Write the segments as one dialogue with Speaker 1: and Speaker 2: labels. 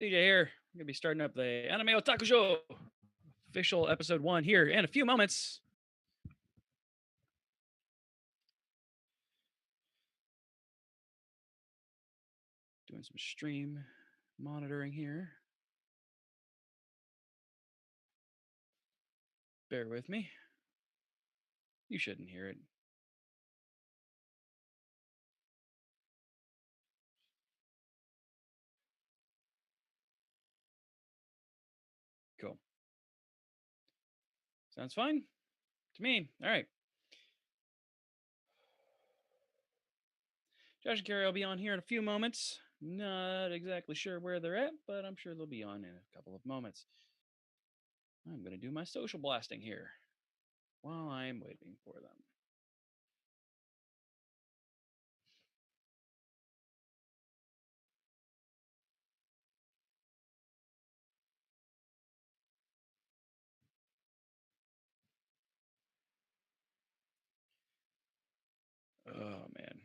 Speaker 1: DJ here. I'm gonna be starting up the Anime Otaku Show official episode 1 here in a few moments. Doing some stream monitoring here. Bear with me. You shouldn't hear it. Cool. Sounds fine to me. All right. Josh and Carrie will be on here in a few moments. Not exactly sure where they're at, but I'm sure they'll be on in a couple of moments. I'm going to do my social blasting here while I'm waiting for them. Oh, man.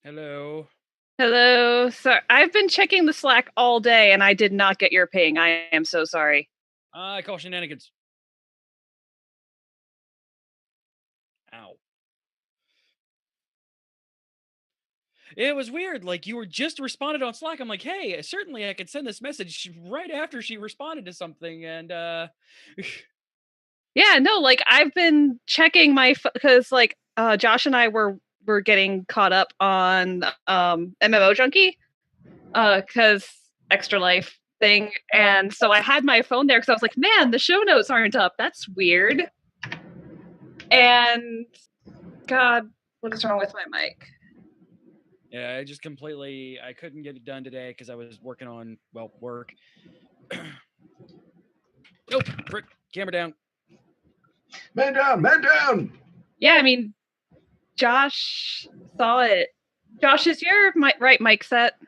Speaker 1: Hello.
Speaker 2: Hello. So I've been checking the Slack all day and I did not get your ping. I am so sorry.
Speaker 1: I call shenanigans. Ow. It was weird. Like you were just responded on Slack. I'm like, hey, certainly I could send this message right after she responded to something. And
Speaker 2: Yeah, no, like I've been checking my because like Josh and I were getting caught up on MMO Junkie because Extra Life thing, and so I had my phone there because I was like, man, the show notes aren't up. That's weird. And God, what is wrong with my mic?
Speaker 1: yeah, I just completely I couldn't get it done today because I was working on work. Nope, frick, camera down.
Speaker 3: Man down, man down.
Speaker 2: Yeah, I mean, Josh saw it. Josh, is your right mic set?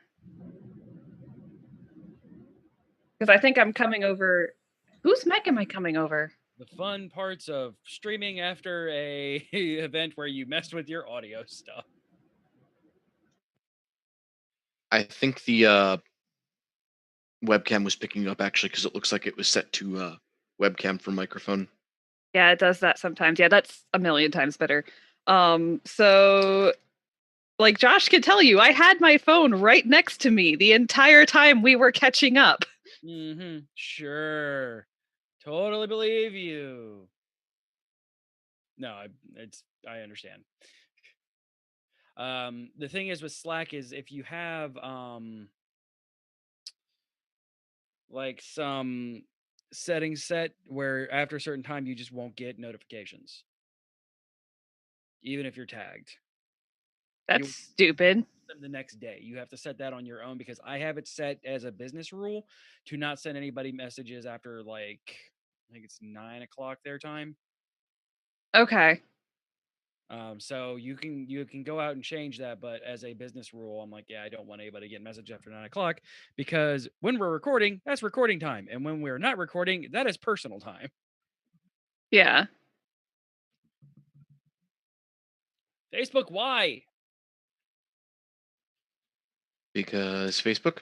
Speaker 2: Because I think I'm coming over. Whose mic am I coming over?
Speaker 1: The fun parts of streaming after a event where you messed with your audio stuff.
Speaker 3: I think the webcam was picking up actually because it looks like it was set to webcam for microphone.
Speaker 2: Yeah, it does that sometimes. Yeah, that's a million times better. So like Josh could tell you, I had my phone right next to me the entire time we were catching up.
Speaker 1: Mm-hmm. Sure. Totally believe you. No, I understand. The thing is with Slack is if you have like some settings set where after a certain time you just won't get notifications, even if you're tagged.
Speaker 2: That's stupid.
Speaker 1: Them the next day. You have to set that on your own because I have it set as a business rule to not send anybody messages after like I think it's 9 o'clock their time.
Speaker 2: Okay.
Speaker 1: So you can go out and change that, but as a business rule, I'm like, yeah, I don't want anybody to get message after 9 o'clock because when we're recording, that's recording time, and when we're not recording, that is personal time.
Speaker 2: Yeah.
Speaker 1: Facebook, why?
Speaker 3: Because Facebook.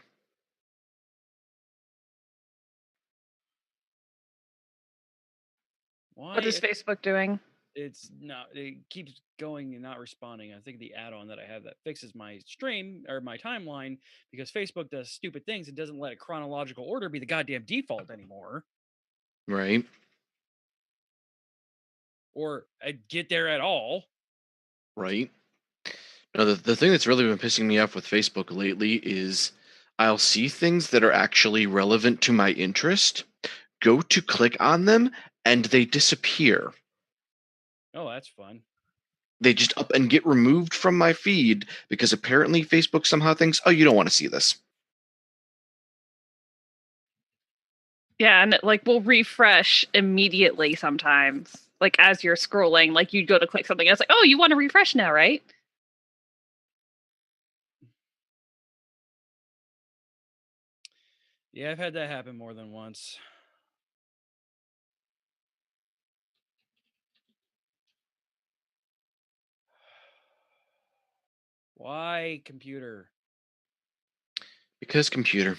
Speaker 1: Why?
Speaker 2: What is Facebook doing?
Speaker 1: It's not. It keeps going and not responding. I think the add-on that I have that fixes my stream or my timeline because Facebook does stupid things and doesn't let a chronological order be the goddamn default anymore,
Speaker 3: Right.
Speaker 1: or get there at all.
Speaker 3: Right. No, the thing that's really been pissing me off with Facebook lately is I'll see things that are actually relevant to my interest, go to click on them, and they disappear.
Speaker 1: Oh, that's fun.
Speaker 3: They just up and get removed from my feed because apparently Facebook somehow thinks, oh, you don't want to see this.
Speaker 2: Yeah, and it like will refresh immediately sometimes. Like as you're scrolling, like you go to click something, it's like, oh, you want to refresh now, right?
Speaker 1: Yeah, I've had that happen more than once. Why computer?
Speaker 3: Because computer.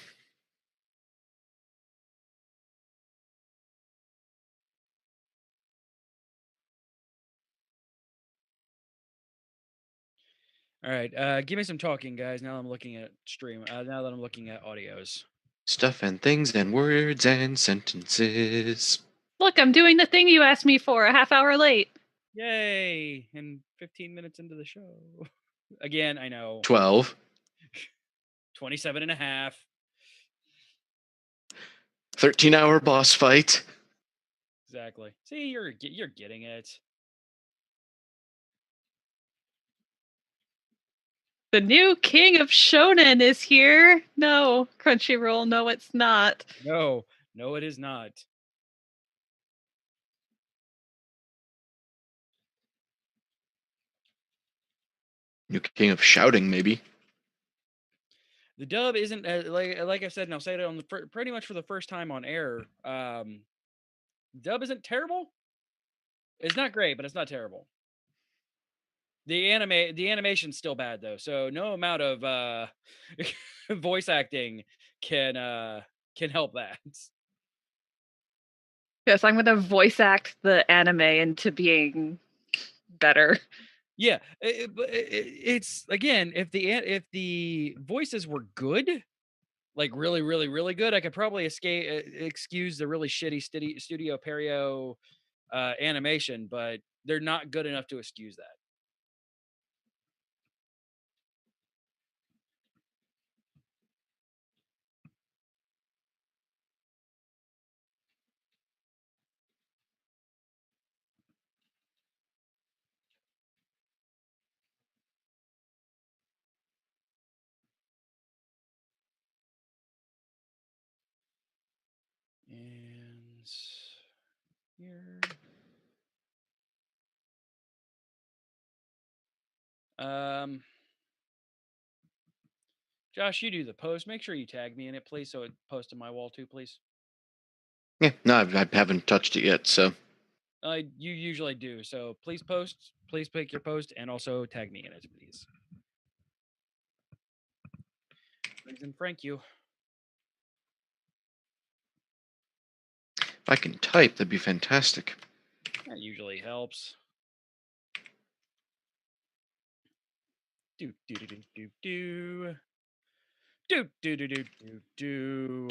Speaker 1: All right, give me some talking, guys. Now I'm looking at stream. Now that I'm looking at audios.
Speaker 3: Stuff and things and words and sentences.
Speaker 2: Look, I'm doing the thing you asked me for a half hour late.
Speaker 1: Yay! And 15 minutes into the show. Again, I know.
Speaker 3: 12.
Speaker 1: 27 and a half.
Speaker 3: 13-hour boss fight.
Speaker 1: Exactly. See, you're getting it.
Speaker 2: The new king of shonen is here. No, Crunchyroll, no, it's not.
Speaker 1: No, it is not.
Speaker 3: New king of shouting, maybe.
Speaker 1: The dub isn't like I said, and I'll say it on the pretty much for the first time on air. Dub isn't terrible. It's not great, but it's not terrible. The animation's still bad though, so no amount of voice acting can help that.
Speaker 2: Yes, I'm gonna voice act the anime into being better.
Speaker 1: Yeah, it's again, if the voices were good, like really, really, really good, I could probably excuse the really shitty Studio Perio animation, but they're not good enough to excuse that. And here. Josh, you do the post. Make sure you tag me in it, please, so it posts to my wall too, please.
Speaker 3: Yeah, no, I haven't touched it yet, so.
Speaker 1: You usually do, so please post. Please pick your post and also tag me in it, please. Please and thank you.
Speaker 3: If I can type, that'd be fantastic.
Speaker 1: That usually helps. Do do do do do do. Do do do do do do.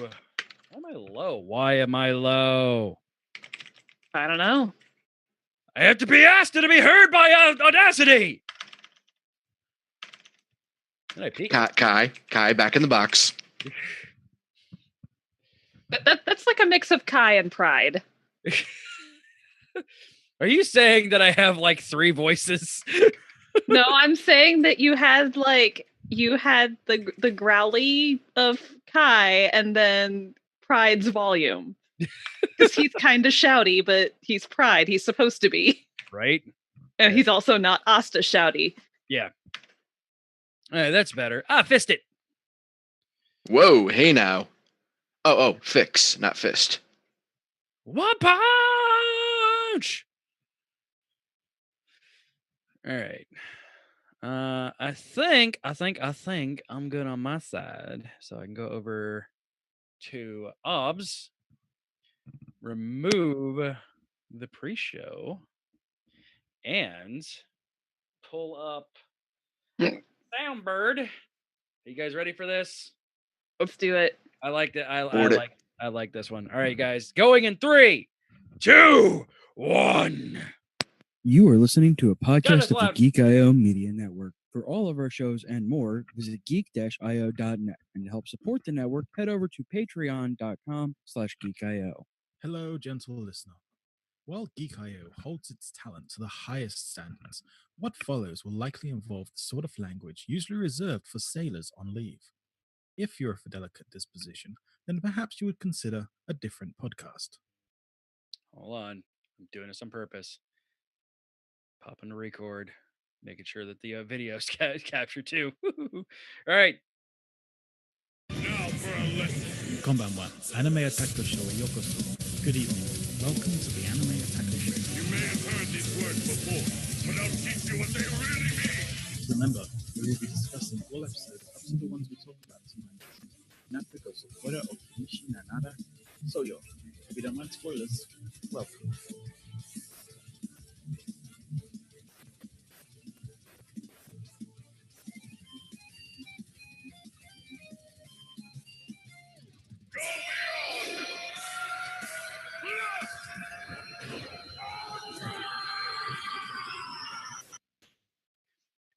Speaker 1: Why am I low? Why am I low?
Speaker 2: I don't know.
Speaker 1: I have to be asked to be heard by Audacity. Did I peek?
Speaker 3: Kai, back in the box.
Speaker 2: That's like a mix of Kai and Pride.
Speaker 1: Are you saying that I have like 3 voices?
Speaker 2: No, I'm saying that you had the growly of Kai and then Pride's volume. Because he's kind of shouty, but he's Pride. He's supposed to be.
Speaker 1: Right?
Speaker 2: And he's also not Asta shouty.
Speaker 1: Yeah. That's better. Fist it.
Speaker 3: Whoa, hey now. Oh, fix, not fist.
Speaker 1: One punch. All right. I think I'm good on my side, so I can go over to OBS, remove the pre-show, and pull up Soundbird. Are you guys ready for this?
Speaker 2: Let's do it.
Speaker 1: I like that. I like this one. All right, guys. Going in 3, 2, 1.
Speaker 4: You are listening to a
Speaker 1: That
Speaker 4: podcast
Speaker 1: is
Speaker 4: of the
Speaker 1: loud.
Speaker 4: Geek.io Media Network. For all of our shows and more, visit geek-io.net. And to help support the network, head over to patreon.com/geek.io.
Speaker 5: Hello, gentle listener. While Geek.io holds its talent to the highest standards, what follows will likely involve the sort of language usually reserved for sailors on leave. If you're of a delicate disposition, then perhaps you would consider a different podcast.
Speaker 1: Hold on. I'm doing this on purpose. Popping to record, making sure that the video's captured too. All right.
Speaker 6: Now for a lesson
Speaker 5: Konbanwa, Anime Otaku Show Yokoso. Good evening. Welcome to the Anime Otaku Show.
Speaker 6: You may have heard these words before, but I'll teach you what they really mean.
Speaker 5: Remember, we will be discussing all episodes up to the ones we talked about tonight. Natsuko Sokora of Nishi Nanada Soyo. If you don't like spoilers, welcome.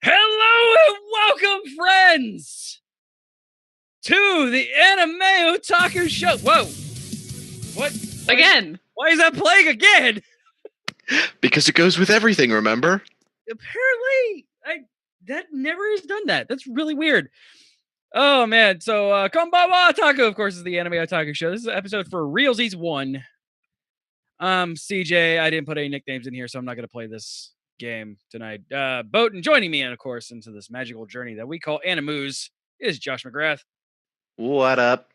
Speaker 1: Hello and welcome, friends, to the Anime Otaku Show. Whoa! What?
Speaker 2: Again.
Speaker 1: Why is that playing again?
Speaker 3: Because it goes with everything, remember?
Speaker 1: Apparently, that never has done that. That's really weird. Oh man! So, Konbanwa Otaku, of course, is the Anime Otaku Show. This is an episode for Realsies 1. CJ, I didn't put any nicknames in here, so I'm not going to play this game tonight. Boat and joining me, and of course, into this magical journey that we call Animus is Josh McGrath
Speaker 3: What up?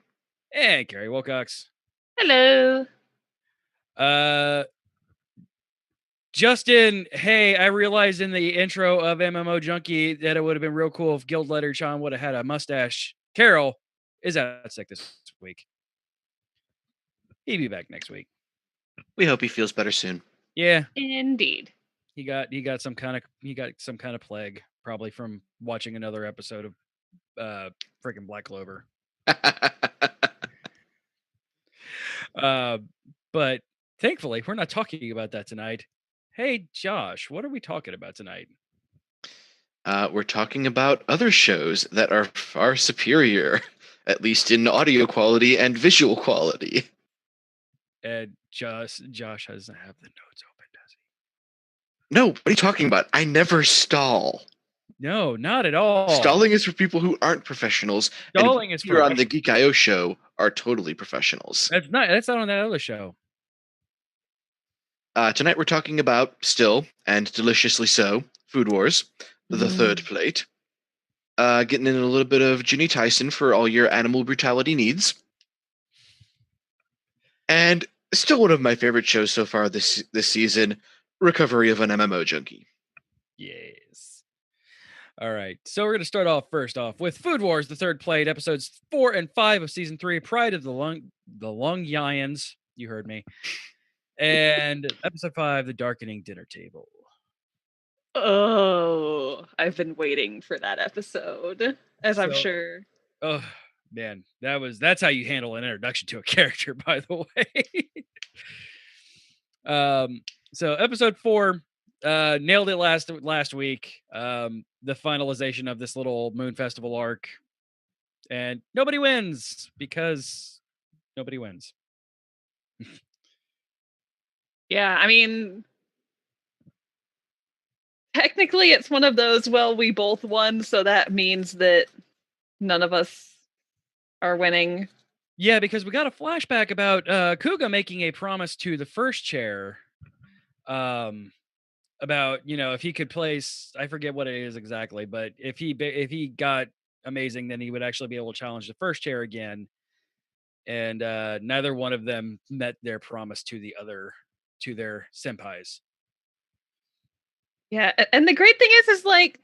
Speaker 1: and Carrie Wilcox.
Speaker 2: Hello.
Speaker 1: Justin, hey, I realized in the intro of MMO Junkie that it would have been real cool if Guild Leader Sean would have had a mustache. Carol is out sick this week. He'll be back next week.
Speaker 3: We hope he feels better soon.
Speaker 1: Yeah,
Speaker 2: Indeed.
Speaker 1: he got some kind of plague, probably from watching another episode of freaking Black Clover. But thankfully, we're not talking about that tonight. Hey, Josh, what are we talking about tonight?
Speaker 3: We're talking about other shows that are far superior, at least in audio quality and visual quality.
Speaker 1: And Josh doesn't have the notes open, does
Speaker 3: No, what are you talking about? I never stall.
Speaker 1: he? No, not at all.
Speaker 3: Stalling is for people who aren't professionals.
Speaker 1: Stalling
Speaker 3: and
Speaker 1: is
Speaker 3: here
Speaker 1: for
Speaker 3: on the Geek.io show are totally professionals.
Speaker 1: That's not on that other show.
Speaker 3: Tonight we're talking about, still, and deliciously so, Food Wars, the third plate. Getting in a little bit of Juni Taisen for all your animal brutality needs. And still one of my favorite shows so far this season, Recovery of an MMO Junkie.
Speaker 1: Yes. All right. So we're going to start off first off with Food Wars, the third plate, episodes 4 and 5 of season 3, Pride of the Lung Lions. You heard me. And episode 5, The Darkening Dinner Table.
Speaker 2: Oh, I've been waiting for that episode, as I'm
Speaker 1: So-
Speaker 2: sure.
Speaker 1: Oh man, that's how you handle an introduction to a character, by the way. So episode 4, nailed it last week. The finalization of this little Moon Festival arc, and nobody wins because nobody wins.
Speaker 2: Yeah, I mean, technically it's one of those, well, we both won, so that means that none of us are winning.
Speaker 1: Yeah, because we got a flashback about Kuga making a promise to the first chair, about, if he could place, I forget what it is exactly, but if he got amazing, then he would actually be able to challenge the first chair again. And neither one of them met their promise to their senpais.
Speaker 2: Yeah, and the great thing is like,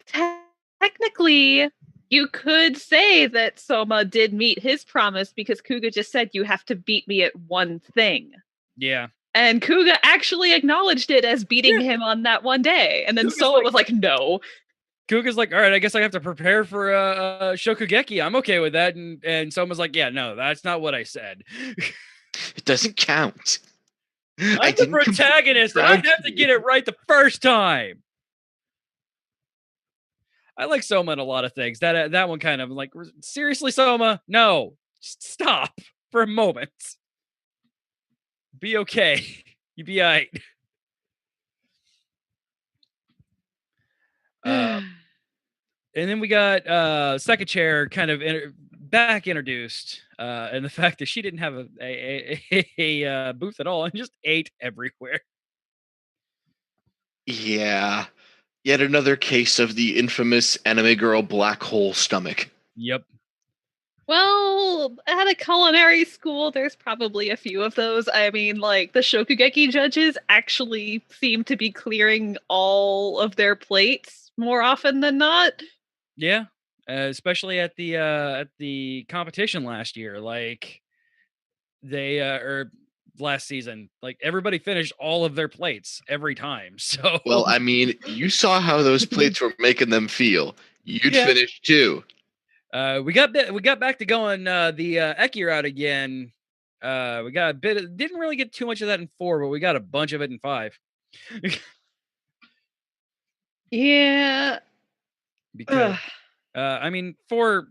Speaker 2: technically, you could say that Soma did meet his promise because Kuga just said, you have to beat me at one thing.
Speaker 1: Yeah.
Speaker 2: And Kuga actually acknowledged it as beating him on that one day. And then
Speaker 1: Kuga's
Speaker 2: Soma
Speaker 1: like-
Speaker 2: was like, no.
Speaker 1: Kuga's like, all right, I guess I have to prepare for Shokugeki. I'm okay with that. And Soma's like, yeah, no, that's not what I said.
Speaker 3: It doesn't count.
Speaker 1: I'm the protagonist. I have to get it right the first time. I like Soma in a lot of things. That one kind of like, seriously, Soma? No, just stop for a moment. Be okay. You be all right. And then we got second chair kind of back introduced, and the fact that she didn't have a booth at all and just ate everywhere.
Speaker 3: Yeah. Yet another case of the infamous anime girl black hole stomach.
Speaker 1: Yep.
Speaker 2: Well, at a culinary school, there's probably a few of those. I mean, like, the Shokugeki judges actually seem to be clearing all of their plates more often than not.
Speaker 1: Yeah, especially at the competition last year, like they or last season, like everybody finished all of their plates every time. So
Speaker 3: Well, I mean, you saw how those plates were making them feel. You'd
Speaker 1: Yeah.
Speaker 3: finish too.
Speaker 1: we got back to going the Eki route again. We got a bit. Didn't really get too much of that in 4, but we got a bunch of it in 5.
Speaker 2: Yeah.
Speaker 1: Because
Speaker 2: Ugh.
Speaker 1: I mean, 4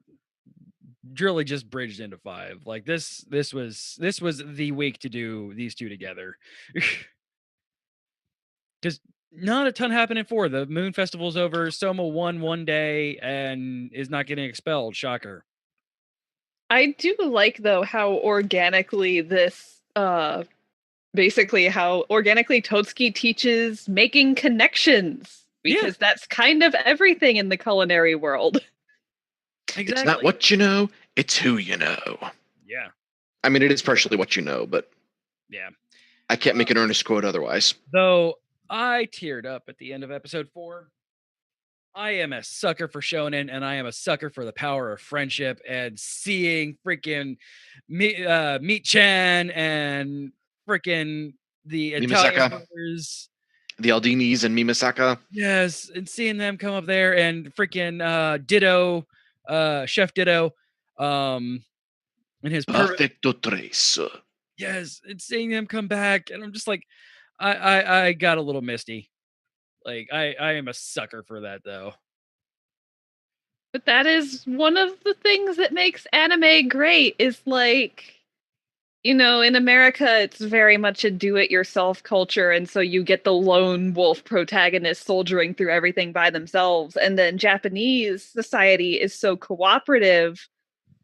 Speaker 1: really just bridged into 5. Like this was the week to do these two together. Because not a ton happened in 4. The Moon Festival's over. Soma won one day and is not getting expelled. Shocker.
Speaker 2: I do like, though, how organically this, basically how organically Totsuki teaches making connections.
Speaker 1: Yeah.
Speaker 2: Because that's kind of everything in the culinary world.
Speaker 1: Exactly.
Speaker 3: It's not what you know, it's who you know.
Speaker 1: Yeah.
Speaker 3: I mean, it is partially what you know, but
Speaker 1: Yeah.
Speaker 3: I can't make an earnest quote otherwise.
Speaker 1: Though I teared up at the end of episode 4. I am a sucker for shonen, and I am a sucker for the power of friendship, and seeing freaking Meat Chan and freaking the Italian
Speaker 3: Mimisaka.
Speaker 1: brothers.
Speaker 3: The Aldinis and Mimisaka.
Speaker 1: Yes, and seeing them come up there and freaking Ditto, Chef Ditto, and his
Speaker 3: Perfecto tres.
Speaker 1: yes, and seeing them come back, and I'm just like, I got a little misty. Like I am a sucker for that though.
Speaker 2: But that is one of the things that makes anime great, is like, in America, it's very much a do-it-yourself culture, and so you get the lone wolf protagonist soldiering through everything by themselves. And then Japanese society is so cooperative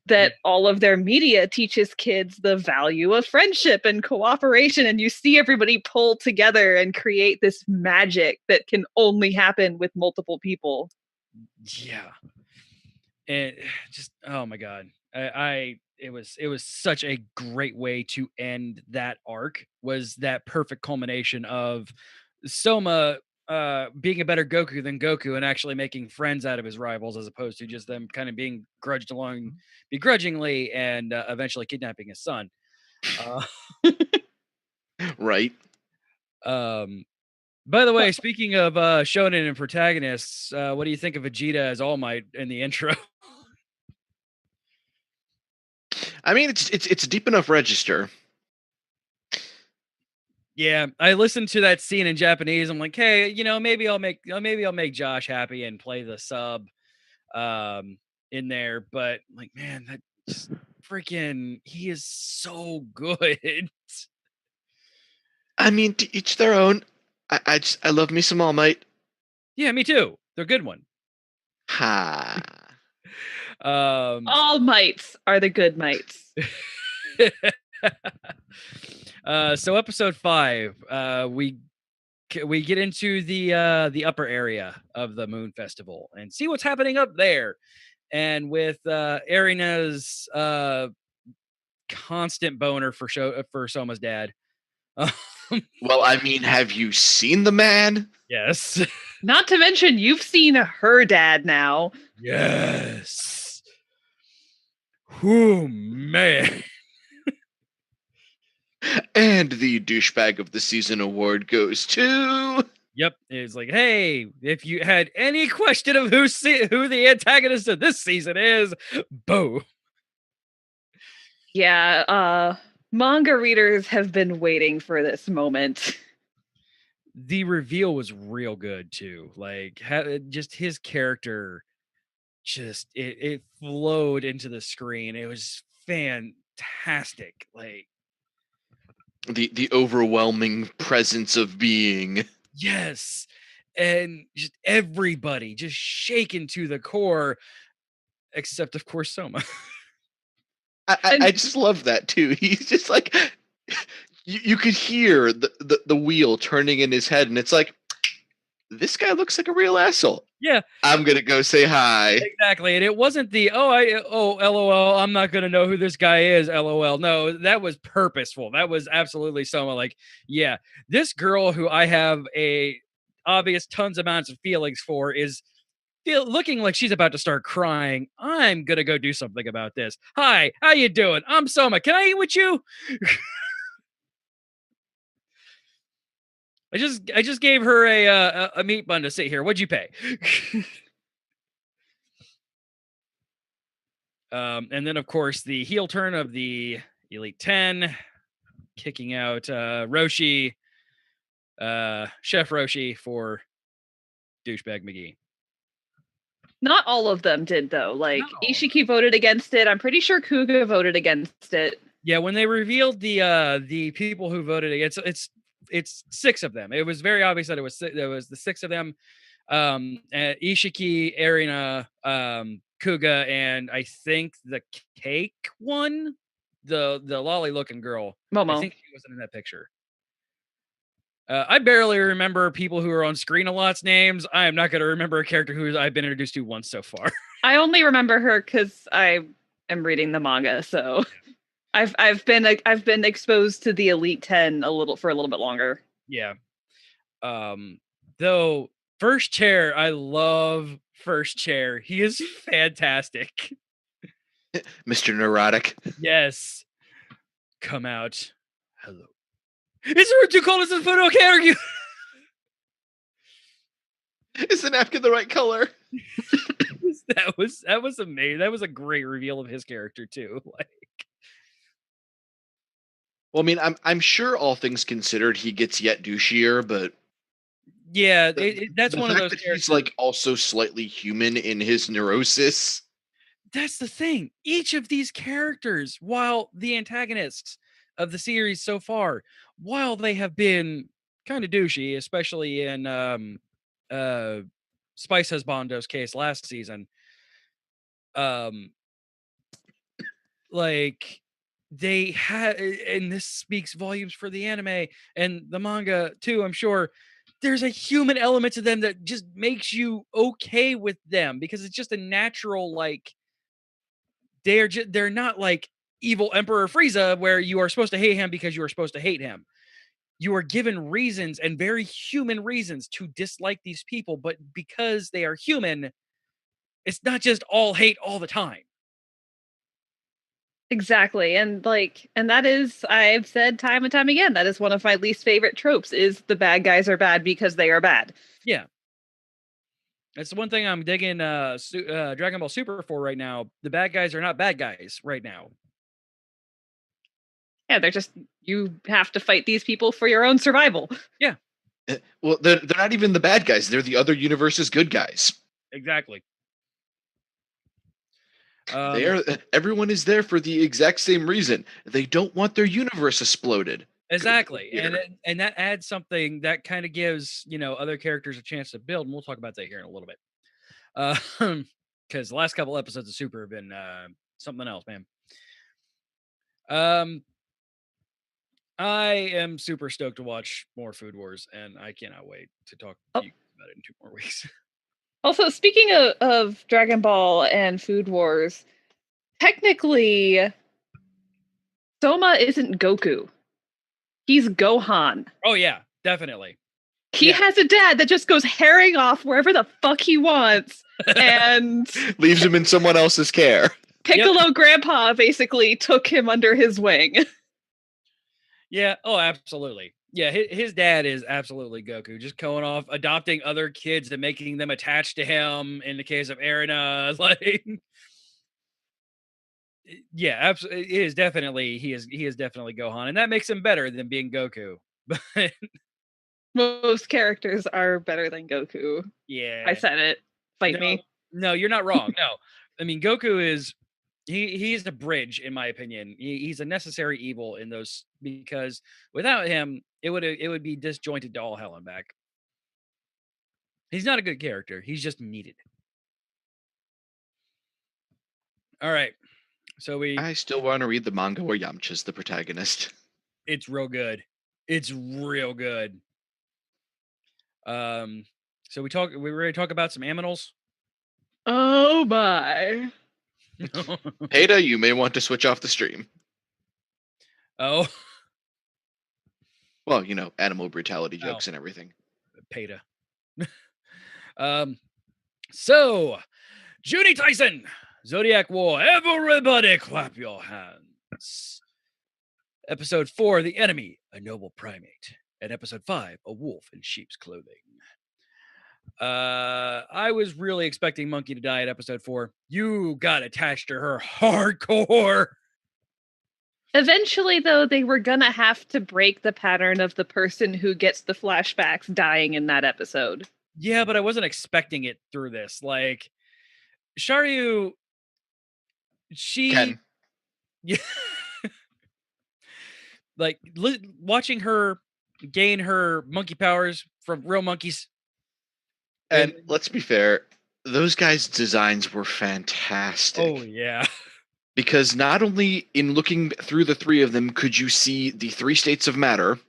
Speaker 2: that all of their media teaches kids the value of friendship and cooperation, and you see everybody pull together and create this magic that can only happen with multiple people.
Speaker 1: Yeah. And just oh my god. It was such a great way to end that arc. Was that perfect culmination of Soma being a better Goku than Goku and actually making friends out of his rivals, as opposed to just them kind of being grudged along begrudgingly and eventually kidnapping his son.
Speaker 3: Right.
Speaker 1: By the way, speaking of shonen and protagonists, what do you think of Vegeta as All Might in the intro?
Speaker 3: I mean, it's a deep enough register.
Speaker 1: Yeah, I listened to that scene in Japanese. I'm like, hey, maybe I'll make Josh happy and play the sub in there. But like, man, that just freaking he is so good.
Speaker 3: I mean, to each their own. I love me some All Might.
Speaker 1: Yeah, me too. They're a good one.
Speaker 3: Ha.
Speaker 2: All mites are the good mites.
Speaker 1: So episode 5, we get into the upper area of the Moon Festival and see what's happening up there. And with Erina's constant boner for Soma's dad.
Speaker 3: Well, I mean, have you seen the man?
Speaker 1: Yes.
Speaker 2: Not to mention, you've seen her dad now.
Speaker 1: Yes. Oh man.
Speaker 3: And the douchebag of the season award goes to.
Speaker 1: Yep, it's like, hey, if you had any question of who the antagonist of this season is, boo.
Speaker 2: Yeah, manga readers have been waiting for this moment.
Speaker 1: The reveal was real good too. Like, just his character, just it flowed into the screen. It was fantastic. Like
Speaker 3: The overwhelming presence of being.
Speaker 1: yes, and just everybody just shaken to the core, except of course Soma.
Speaker 3: I just love that too. He's just like, you could hear the wheel turning in his head, and it's like, this guy looks like a real asshole.
Speaker 1: Yeah,
Speaker 3: I'm gonna go say hi.
Speaker 1: exactly. And it wasn't the LOL, I'm not gonna know who this guy is, LOL. No, that was purposeful. That was absolutely someone like, yeah, this girl who I have a obvious tons amounts of feelings for is looking like she's about to start crying. I'm gonna go do something about this. Hi, how you doing? I'm Soma. Can I eat with you? I just gave her a meat bun to sit here. What'd you pay? And then of course the heel turn of the Elite 10, kicking out Roshi, Chef Roshi for douchebag McGee.
Speaker 2: Not all of them did though. Like
Speaker 1: Not all of
Speaker 2: Ishiki voted against it. I'm pretty sure Kuga voted against it.
Speaker 1: Yeah, when they revealed the people who voted against, it's 6 of them. It was very obvious that there was the 6 of them. Ishiki, Erina, Kuga, and I think the cake one, the lolly looking girl.
Speaker 2: Momo.
Speaker 1: I think she wasn't in that picture. I barely remember people who are on screen a lot's names. I am not going to remember a character who I've been introduced to once so far.
Speaker 2: I only remember her because I am reading the manga, so I've been exposed to the Elite 10 a little bit longer.
Speaker 1: Yeah. Though First Chair, I love First Chair. He is fantastic.
Speaker 3: Mr. Neurotic.
Speaker 1: Yes. Come out. Hello. Is there two colors in the photo? Okay, argue.
Speaker 3: Is the napkin the right color?
Speaker 1: That was amazing. That was a great reveal of his character too. Like,
Speaker 3: well, I mean, I'm sure all things considered, he gets yet douchier, but
Speaker 1: yeah, that's
Speaker 3: the
Speaker 1: one of
Speaker 3: fact
Speaker 1: those
Speaker 3: that
Speaker 1: characters.
Speaker 3: he's like also slightly human in his neurosis.
Speaker 1: That's the thing. Each of these characters, while the antagonists of the series so far, while they have been kind of douchey, especially in Spice Husbando's case last season, like they had, and this speaks volumes for the anime and the manga too, I'm sure. There's a human element to them that just makes you okay with them because it's just a natural, like, they're not like evil Emperor Frieza where you are supposed to hate him because you are supposed to hate him. You are given reasons, and very human reasons, to dislike these people, but because they are human, it's not just all hate all the time.
Speaker 2: Exactly. And that is, I've said time and time again, that is one of my least favorite tropes, is the bad guys are bad because they are bad.
Speaker 1: Yeah. That's the one thing I'm digging Dragon Ball Super for right now. The bad guys are not bad guys right now.
Speaker 2: Yeah, they're just, you have to fight these people for your own survival.
Speaker 1: Yeah.
Speaker 3: Well, they're not even the bad guys. They're the other universe's good guys.
Speaker 1: Exactly.
Speaker 3: Everyone is there for the exact same reason. They don't want their universe exploded.
Speaker 1: Exactly. And that adds something that kind of gives, other characters a chance to build. And we'll talk about that here in a little bit. Because the last couple episodes of Super have been something else, man. I am super stoked to watch more Food Wars, and I cannot wait to talk to you about it in 2 more weeks.
Speaker 2: Also, speaking of Dragon Ball and Food Wars, technically, Soma isn't Goku. He's Gohan.
Speaker 1: Oh, yeah, definitely.
Speaker 2: He has a dad that just goes herring off wherever the fuck he wants and
Speaker 3: leaves him in someone else's care.
Speaker 2: Piccolo Grandpa basically took him under his wing.
Speaker 1: Yeah. Oh, absolutely. Yeah. His dad is absolutely Goku, just going off, adopting other kids and making them attached to him. In the case of Erina, like, yeah, absolutely. He is definitely Gohan, and that makes him better than being Goku. But
Speaker 2: most characters are better than Goku.
Speaker 1: Yeah.
Speaker 2: I said it. Fight me.
Speaker 1: No, you're not wrong. No. I mean, Goku is he's the bridge, in my opinion. He's a necessary evil in those, because without him, it would be disjointed to all hell and back. He's not a good character. He's just needed. All right. So
Speaker 3: I still want to read the manga where Yamcha's the protagonist.
Speaker 1: It's real good. It's real good. So we ready to talk about some aminals?
Speaker 2: Oh my.
Speaker 3: Peta, you may want to switch off the stream.
Speaker 1: Oh,
Speaker 3: Well, animal brutality jokes and everything.
Speaker 1: Peta. So Juni Taisen, Zodiac War. Everybody clap your hands. Episode 4, The Enemy, a Noble Primate. And Episode 5, A Wolf in Sheep's Clothing. I was really expecting Monkey to die at Episode 4. You got attached to her hardcore.
Speaker 2: Eventually, though, they were gonna have to break the pattern of the person who gets the flashbacks dying in that episode.
Speaker 1: Yeah, but I wasn't expecting it through this. Like, Sharyu,
Speaker 3: Ken.
Speaker 1: yeah, like watching her gain her monkey powers from real monkeys.
Speaker 3: And let's be fair, those guys' designs were fantastic.
Speaker 1: Oh yeah.
Speaker 3: Because not only in looking through the three of them could you see the 3 states of matter.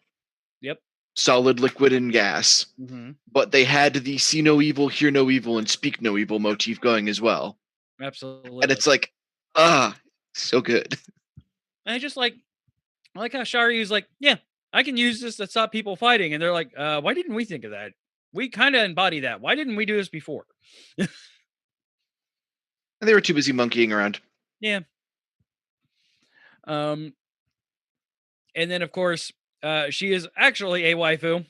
Speaker 1: Yep.
Speaker 3: Solid, liquid, and gas.
Speaker 1: Mm-hmm.
Speaker 3: But they had the see no evil, hear no evil, and speak no evil motif going as well.
Speaker 1: Absolutely.
Speaker 3: And it's like, so good.
Speaker 1: And I just I like how Sharyu's like, yeah, I can use this to stop people fighting. And they're like, why didn't we think of that? We kind of embody that. Why didn't we do this before?
Speaker 3: And they were too busy monkeying around.
Speaker 1: Yeah. And then of course, she is actually a waifu.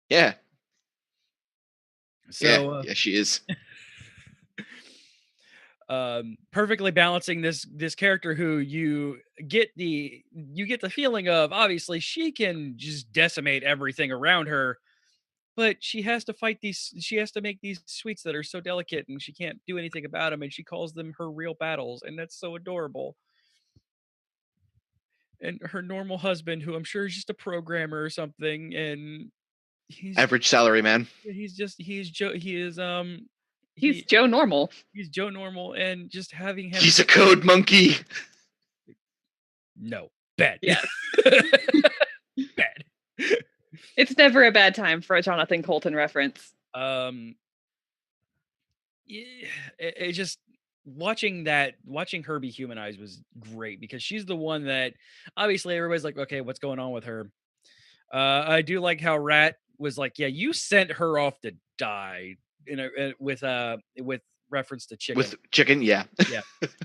Speaker 3: Yeah.
Speaker 1: So
Speaker 3: yeah, she is.
Speaker 1: Perfectly balancing this character who you get the feeling of, obviously she can just decimate everything around her, but she has to make these sweets that are so delicate and she can't do anything about them, and she calls them her real battles, and that's so adorable. And her normal husband, who I'm sure is just a programmer or something, and he's
Speaker 3: Average salary man.
Speaker 1: He's Joe
Speaker 2: Normal.
Speaker 1: He's Joe Normal, and just having him.
Speaker 3: He's a code monkey.
Speaker 1: No, bad.
Speaker 2: Yeah.
Speaker 1: Bad.
Speaker 2: It's never a bad time for a Jonathan Colton reference.
Speaker 1: Yeah, it just watching her be humanized was great, because she's the one that obviously everybody's like, okay, what's going on with her? I do like how Rat was like, yeah, you sent her off to die, with reference to chicken.
Speaker 3: With chicken, yeah.
Speaker 1: Yeah.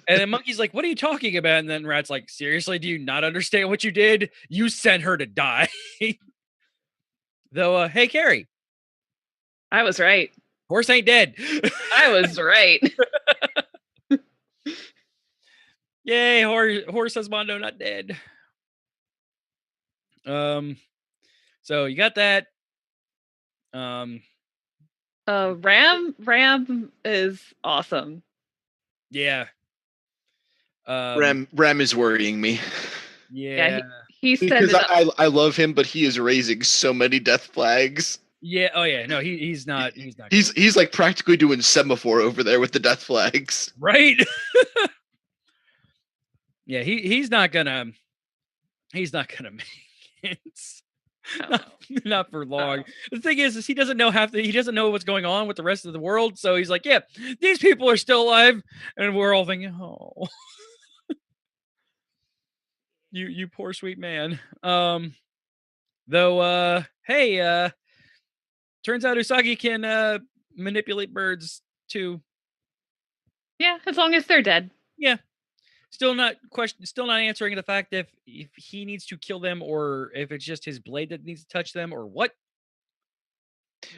Speaker 1: And then Monkey's like, what are you talking about? And then Rat's like, seriously, do you not understand what you did? You sent her to die. Though, hey, Carrie.
Speaker 2: I was right.
Speaker 1: Horse ain't dead.
Speaker 2: I was right.
Speaker 1: Yay, horse has Mondo not dead. So you got that.
Speaker 2: Ram is awesome.
Speaker 1: Yeah.
Speaker 3: Ram is worrying me.
Speaker 1: Yeah.
Speaker 2: He said
Speaker 3: because I love him, but he is raising so many death flags.
Speaker 1: Yeah. Oh yeah. No, he's not.
Speaker 3: He's like practically doing semaphore over there with the death flags.
Speaker 1: Right. Yeah. He's not gonna make it. Not for long. The thing is he doesn't know what's going on with the rest of the world. So he's like, yeah, these people are still alive, and we're all thinking, oh, you poor sweet man. Though, hey, turns out Usagi can manipulate birds too.
Speaker 2: Yeah, as long as they're dead.
Speaker 1: Yeah. Still not answering the fact if he needs to kill them, or if it's just his blade that needs to touch them, or what.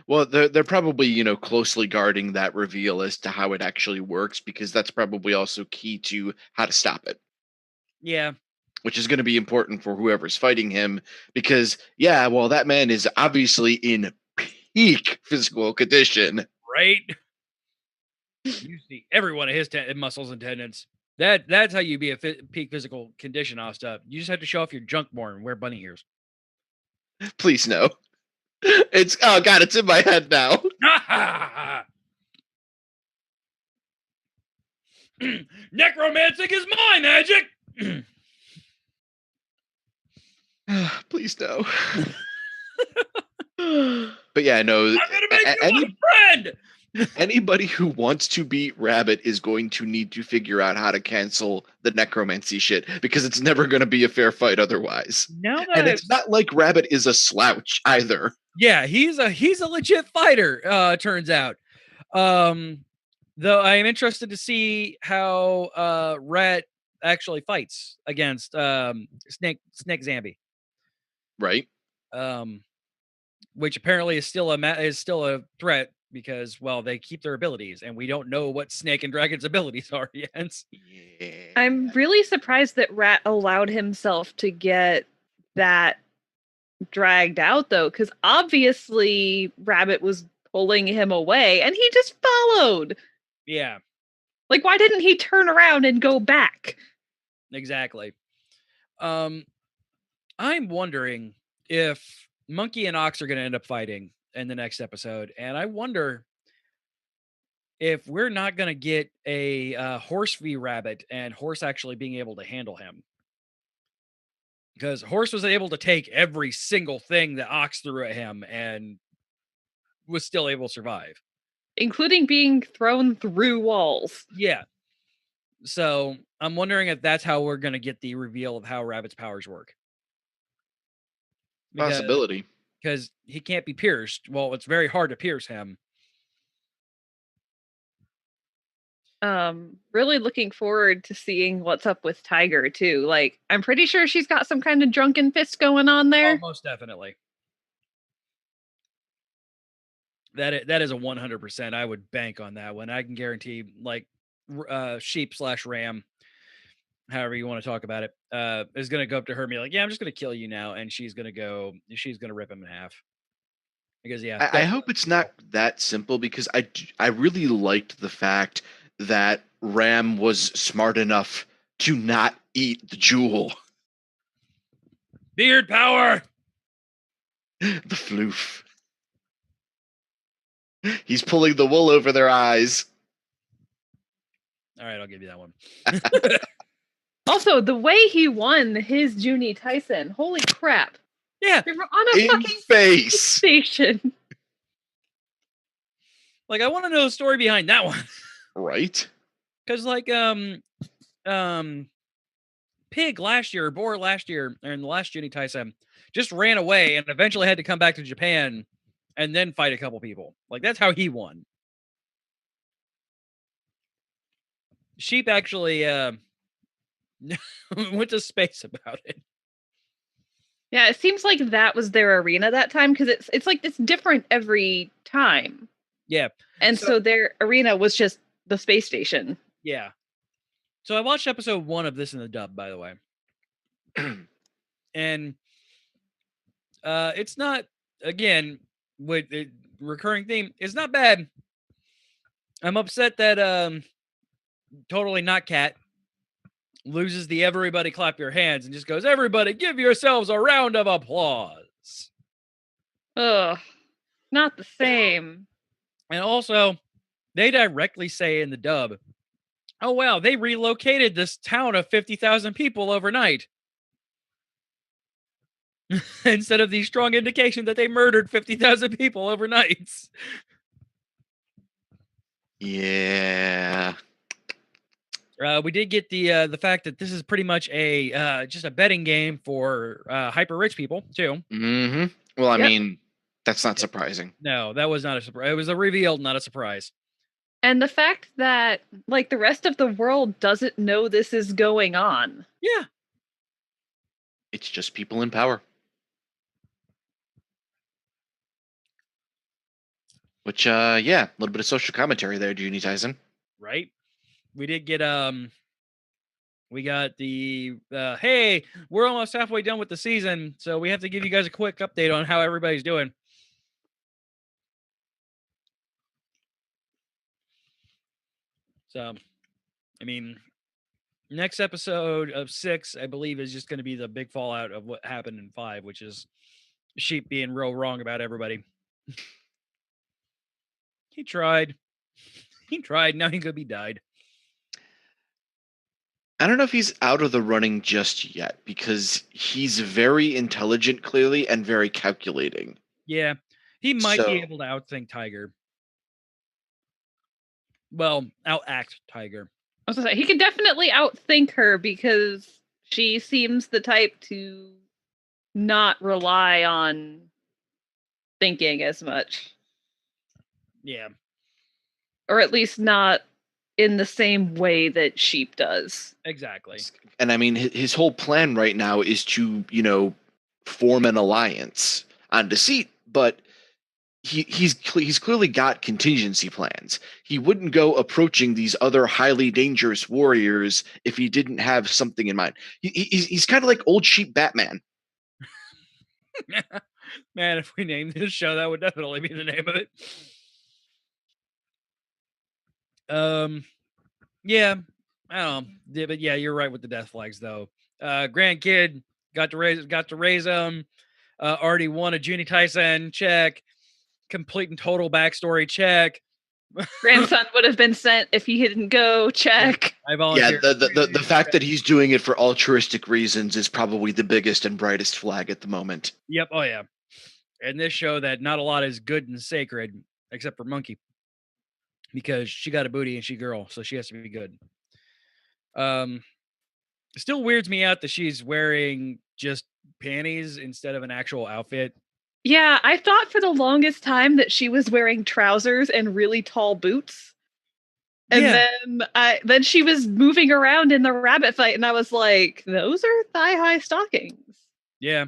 Speaker 3: Well, they're probably, closely guarding that reveal as to how it actually works, because that's probably also key to how to stop it.
Speaker 1: Yeah.
Speaker 3: Which is going to be important for whoever's fighting him, because, yeah, well, that man is obviously in peak physical condition.
Speaker 1: Right? You see every one of his muscles and tendons. That's how you be a peak physical condition, Asta. You just have to show off your junk more and wear bunny ears.
Speaker 3: Please no. It's in my head now.
Speaker 1: Necromancing is my magic.
Speaker 3: Please no. But yeah, no.
Speaker 1: I'm gonna make you my friend.
Speaker 3: Anybody who wants to beat Rabbit is going to need to figure out how to cancel the necromancy shit because it's never going to be a fair fight otherwise.
Speaker 1: Now that
Speaker 3: And it's not like Rabbit is a slouch either.
Speaker 1: yeah, he's a legit fighter. Turns out. Though I am interested to see how Rhett actually fights against Snake Zambi.
Speaker 3: Right.
Speaker 1: Which apparently is still a threat because well they keep their abilities and we don't know what Snake and Dragon's abilities are yet.
Speaker 3: Yeah.
Speaker 2: I'm really surprised that Rat allowed himself to get that dragged out though, because obviously Rabbit was pulling him away and he just followed.
Speaker 1: Yeah,
Speaker 2: Like, why didn't he turn around and go back?
Speaker 1: exactly. I'm wondering if Monkey and Ox are going to end up fighting in the next episode, and I wonder if we're not going to get a Horse v Rabbit and Horse actually being able to handle him. Because Horse was able to take every single thing that Ox threw at him and was still able to survive.
Speaker 2: Including being thrown through walls.
Speaker 1: Yeah. So I'm wondering if that's how we're going to get the reveal of how Rabbit's powers work.
Speaker 3: Possibility.
Speaker 1: Because he can't be pierced. Well, it's very hard to pierce him.
Speaker 2: Really looking forward to seeing what's up with Tiger too. Like, I'm pretty sure she's got some kind of drunken fist going on there.
Speaker 1: Oh, most definitely. That is a 100%. I would bank on that one. I can guarantee, like, sheep/ram, however you want to talk about it, is going to go up to her and be like, "Yeah, I'm just going to kill you now," and she's going to rip him in half. Because yeah,
Speaker 3: I hope it's not that simple because I really liked the fact that Ram was smart enough to not eat the jewel.
Speaker 1: beard power.
Speaker 3: The floof. He's pulling the wool over their eyes.
Speaker 1: All right, I'll give you that one.
Speaker 2: Also, the way he won his Juni Taisen, holy crap.
Speaker 1: Yeah,
Speaker 2: We were on a
Speaker 3: In
Speaker 2: fucking
Speaker 3: face.
Speaker 2: station.
Speaker 1: like I want to know the story behind that one.
Speaker 3: Right?
Speaker 1: Because like Pig last year, Boar last year, or in the last Juni Taisen, just ran away and eventually had to come back to Japan and then fight a couple people. Like that's how he won. Sheep actually went to space about it.
Speaker 2: Yeah, it seems like that was their arena that time because it's like it's different every time.
Speaker 1: Yeah.
Speaker 2: And so their arena was just the space station.
Speaker 1: Yeah. So I watched episode 1 of this in the dub, by the way. And it's not, again, with the recurring theme, it's not bad. I'm upset that Totally Not Cat loses the everybody clap your hands and just goes, everybody give yourselves a round of applause.
Speaker 2: Ugh. Not the same.
Speaker 1: And also, they directly say in the dub, oh, wow, they relocated this town of 50,000 people overnight. Instead of the strong indication that they murdered 50,000 people overnight.
Speaker 3: Yeah.
Speaker 1: We did get the fact that this is pretty much a just a betting game for hyper rich people too.
Speaker 3: Mm-hmm. Well, I
Speaker 2: Yep.
Speaker 3: mean, that's not surprising.
Speaker 1: No, that was not a surprise. It was a reveal, not a surprise.
Speaker 2: And the fact that like the rest of the world doesn't know this is going on.
Speaker 1: Yeah,
Speaker 3: It's just people in power. Which, yeah, a little bit of social commentary there, Juni Taisen.
Speaker 1: right. We did get we got the hey, we're almost halfway done with the season, so we have to give you guys a quick update on how everybody's doing. So, I mean, next episode of 6, I believe, is just going to be the big fallout of what happened in 5, which is Sheep being real wrong about everybody. He tried. He tried. Now he could be died.
Speaker 3: I don't know if he's out of the running just yet because he's very intelligent, clearly, and very calculating.
Speaker 1: Yeah. He might be
Speaker 3: So-
Speaker 1: able to outthink Tiger. Well, outact Tiger.
Speaker 2: I was gonna say, he can definitely outthink her because she seems the type to not rely on thinking as much,
Speaker 1: Yeah.
Speaker 2: or at least not in the same way that Sheep does.
Speaker 1: Exactly.
Speaker 3: And I mean, his whole plan right now is to, form an alliance on deceit, but he's clearly got contingency plans. He wouldn't go approaching these other highly dangerous warriors if he didn't have something in mind. He's kind of like old sheep Batman.
Speaker 1: Man, if we named this show, that would definitely be the name of it. Yeah, I don't know. Yeah, but yeah, you're right with the death flags though. Grandkid got to raise him. Already won a Juni Taisen, check. Complete and total backstory, check.
Speaker 2: Grandson would have been sent if he didn't go, check.
Speaker 1: I
Speaker 3: Yeah,
Speaker 1: volunteered.
Speaker 3: the fact that he's doing it for altruistic reasons is probably the biggest and brightest flag at the moment.
Speaker 1: Yep. Oh yeah. And this show that not a lot is good and sacred except for Monkey, because she got a booty and she girl, so she has to be good. It still weirds me out that she's wearing just panties instead of an actual outfit.
Speaker 2: Yeah, I thought for the longest time that she was wearing trousers and really tall boots. And
Speaker 1: Yeah.
Speaker 2: then she was moving around in the rabbit fight, and I was like, those are thigh-high stockings.
Speaker 1: Yeah.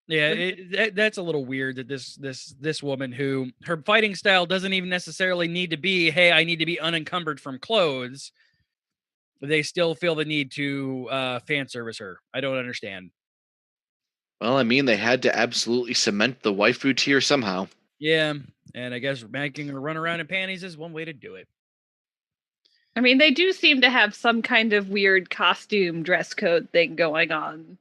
Speaker 1: Yeah, that's a little weird that this woman who her fighting style doesn't even necessarily need to be, hey, I need to be unencumbered from clothes. They still feel the need to fan service her. I don't understand.
Speaker 3: Well, I mean, they had to absolutely cement the waifu tier somehow.
Speaker 1: Yeah, and I guess making her run around in panties is one way to do it.
Speaker 2: I mean, they do seem to have some kind of weird costume dress code thing going on.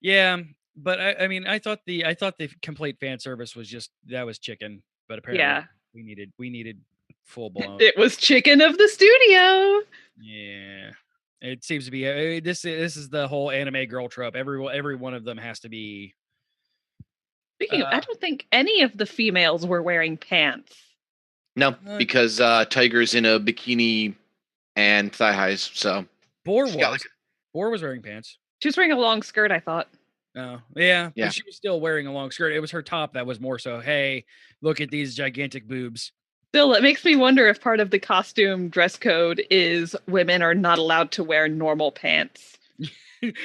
Speaker 1: Yeah, but I mean, I thought the complete fan service was just that was chicken, but apparently
Speaker 2: Yeah.
Speaker 1: we needed full blown.
Speaker 2: It was chicken of the studio.
Speaker 1: Yeah, it seems to be this is the whole anime girl trope. Every one of them has to be.
Speaker 2: Speaking of, I don't think any of the females were wearing pants.
Speaker 3: No, because Tiger's in a bikini and thigh highs, so
Speaker 1: Boar
Speaker 3: she's got
Speaker 1: was Boar was wearing pants.
Speaker 2: She was wearing a long skirt, I thought.
Speaker 1: Oh, yeah,
Speaker 3: Yeah.
Speaker 1: but she was still wearing a long skirt. It was her top that was more so, hey, look at these gigantic boobs.
Speaker 2: Still, it makes me wonder if part of the costume dress code is women are not allowed to wear normal pants.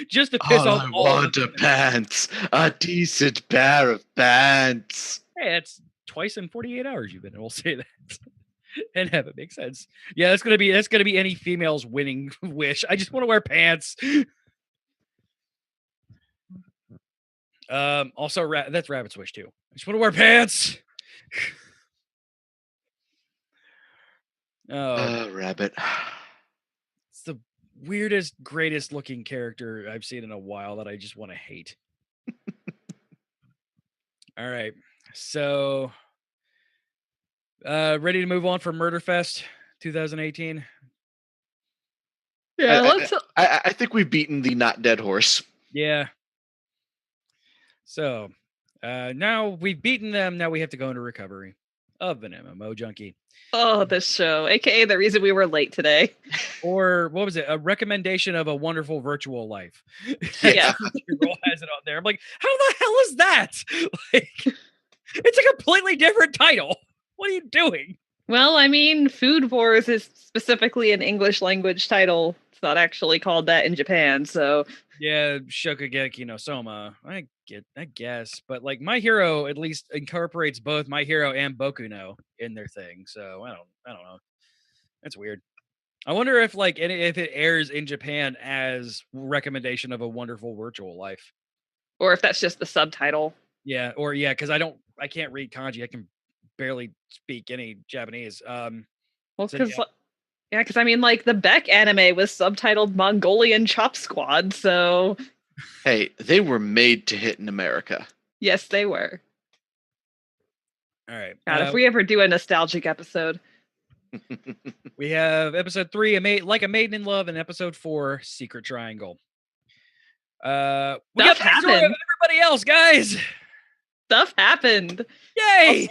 Speaker 1: Just to piss
Speaker 3: all
Speaker 1: off
Speaker 3: I
Speaker 1: all
Speaker 3: want
Speaker 1: the
Speaker 3: are
Speaker 1: women.
Speaker 3: pants, a decent pair of pants.
Speaker 1: Hey, that's twice in 48 hours you've been. We'll say that. And have it make sense. Yeah, that's gonna be any female's winning wish. I just want to wear pants. Also, that's Rabbit's wish too. I just want to wear pants. Oh,
Speaker 3: Rabbit.
Speaker 1: it's the weirdest, greatest looking character I've seen in a while that I just want to hate. All right, so ready to move on for Murderfest 2018?
Speaker 2: Yeah, let's.
Speaker 3: I think we've beaten the not dead horse.
Speaker 1: Yeah. So now we've beaten them. Now we have to go into recovery of an MMO Junkie.
Speaker 2: Oh, this show, aka the reason we were late today.
Speaker 1: Or what was it? A recommendation of a wonderful virtual life.
Speaker 2: Yeah.
Speaker 1: Your role has it on there. I'm like, how the hell is that? Like, it's a completely different title. What are you doing?
Speaker 2: Well, I mean, Food Wars is specifically an English language title. It's not actually called that in Japan, so
Speaker 1: Yeah, Shokugeki no Soma. I guess, but like My Hero at least incorporates both My Hero and Boku no in their thing. So I don't know. That's weird. I wonder if if it airs in Japan as recommendation of a wonderful virtual life.
Speaker 2: or if that's just the subtitle.
Speaker 1: Yeah, or yeah, because I can't read kanji. I can barely speak any Japanese.
Speaker 2: Well,
Speaker 1: So,
Speaker 2: because because I mean, like the Beck anime was subtitled Mongolian Chop Squad, so
Speaker 3: Hey, they were made to hit in America.
Speaker 2: yes, they were.
Speaker 1: All right.
Speaker 2: God, if we ever do a nostalgic episode,
Speaker 1: We have episode 3, Like a Maiden in Love, and episode 4, Secret Triangle. We got
Speaker 2: Stuff
Speaker 1: backstory of
Speaker 2: happened.
Speaker 1: everybody else, guys.
Speaker 2: Stuff happened.
Speaker 1: Yay!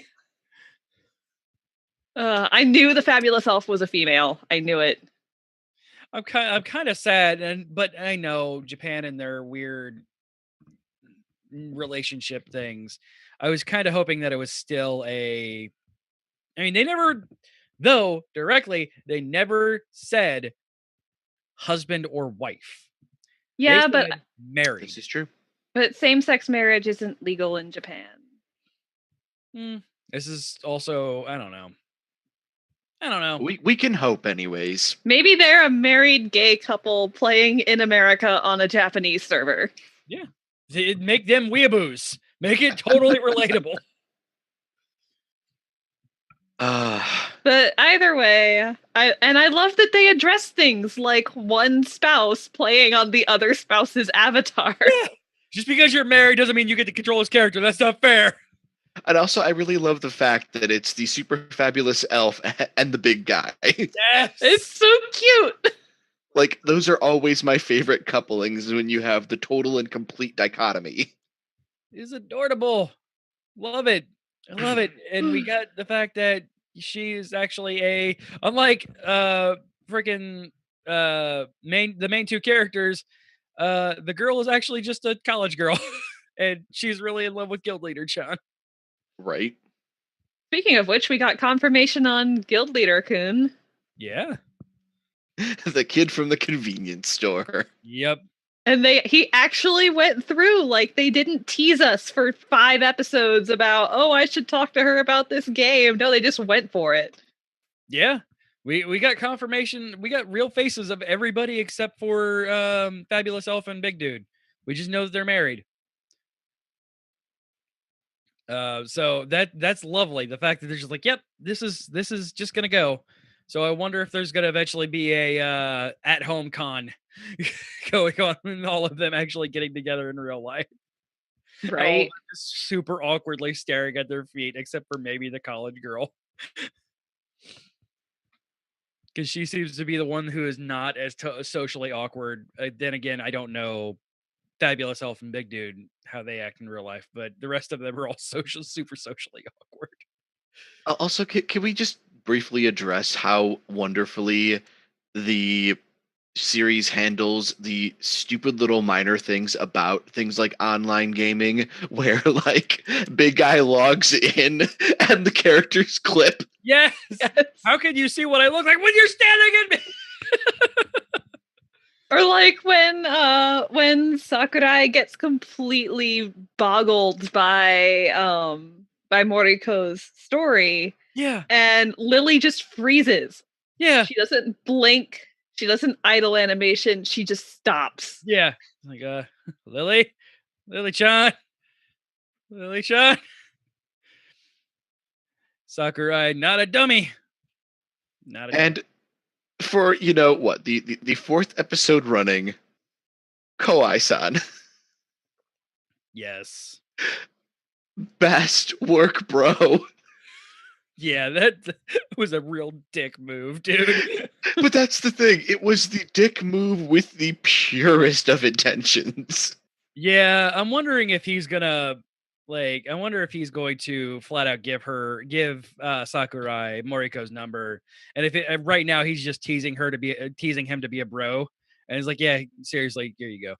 Speaker 2: I knew the fabulous elf was a female. I knew it.
Speaker 1: I'm kind of sad, but I know Japan and their weird relationship things. I was kind of hoping that it was still I mean, they never, though directly, they never said husband or wife.
Speaker 2: Yeah,
Speaker 1: They said married.
Speaker 3: This is true.
Speaker 2: but same-sex marriage isn't legal in Japan.
Speaker 1: This is also, I don't know.
Speaker 3: We can hope, anyways.
Speaker 2: Maybe they're a married gay couple playing in America on a Japanese server.
Speaker 1: Yeah. Make them weeaboos. Make it totally relatable.
Speaker 2: But either way, I love that they address things like one spouse playing on the other spouse's avatar.
Speaker 1: Yeah. Just because you're married doesn't mean you get to control his character. That's not fair.
Speaker 3: And also, I really love the fact that it's the super fabulous elf and the big guy.
Speaker 1: Yes.
Speaker 2: It's so cute.
Speaker 3: Like, those are always my favorite couplings when you have the total and complete dichotomy.
Speaker 1: It's adorable. Love it. I love it. And we got the fact that she is actually unlike freaking the main two characters, the girl is actually just a college girl. And she's really in love with guild leader Chan.
Speaker 3: Right.
Speaker 2: Speaking of which, we got confirmation on Guild Leader Kun.
Speaker 1: Yeah.
Speaker 3: The kid from the convenience store.
Speaker 1: Yep.
Speaker 2: And he actually went through, like, they didn't tease us for 5 episodes about, oh, I should talk to her about this game. No, they just went for it.
Speaker 1: Yeah. We got confirmation. We got real faces of everybody except for Fabulous Elf and Big Dude. We just know that they're married. So that's lovely. The fact that they're just like, yep, this is just gonna go. So I wonder if there's gonna eventually be a at-home con going on, and all of them actually getting together in real life.
Speaker 2: Right.
Speaker 1: Just super awkwardly staring at their feet, except for maybe the college girl. Because she seems to be the one who is not as socially awkward. Then again, I don't know Fabulous Elf and Big Dude how they act in real life, but the rest of them are all super socially awkward.
Speaker 3: Also, can we just briefly address how wonderfully the series handles the stupid little minor things about things like online gaming, where like big guy logs in and the characters clip?
Speaker 1: Yes. How can you see what I look like when you're standing in me?
Speaker 2: Or like when Sakurai gets completely boggled by Moriko's story.
Speaker 1: Yeah.
Speaker 2: And Lily just freezes.
Speaker 1: Yeah.
Speaker 2: She doesn't blink. She doesn't idle animation. She just stops.
Speaker 1: Yeah. Like Lily-chan. Lily-chan. Sakurai, not a dummy. Not a dummy.
Speaker 3: And for, you know what, the 4th episode running, Kawai-san.
Speaker 1: Yes.
Speaker 3: Best work, bro.
Speaker 1: Yeah, that was a real dick move, dude.
Speaker 3: But that's the thing. It was the dick move with the purest of intentions.
Speaker 1: Yeah, I'm wondering if he's gonna going to flat out give Sakurai Moriko's number, and if right now he's just teasing him to be a bro, and he's like, yeah, seriously, here you go.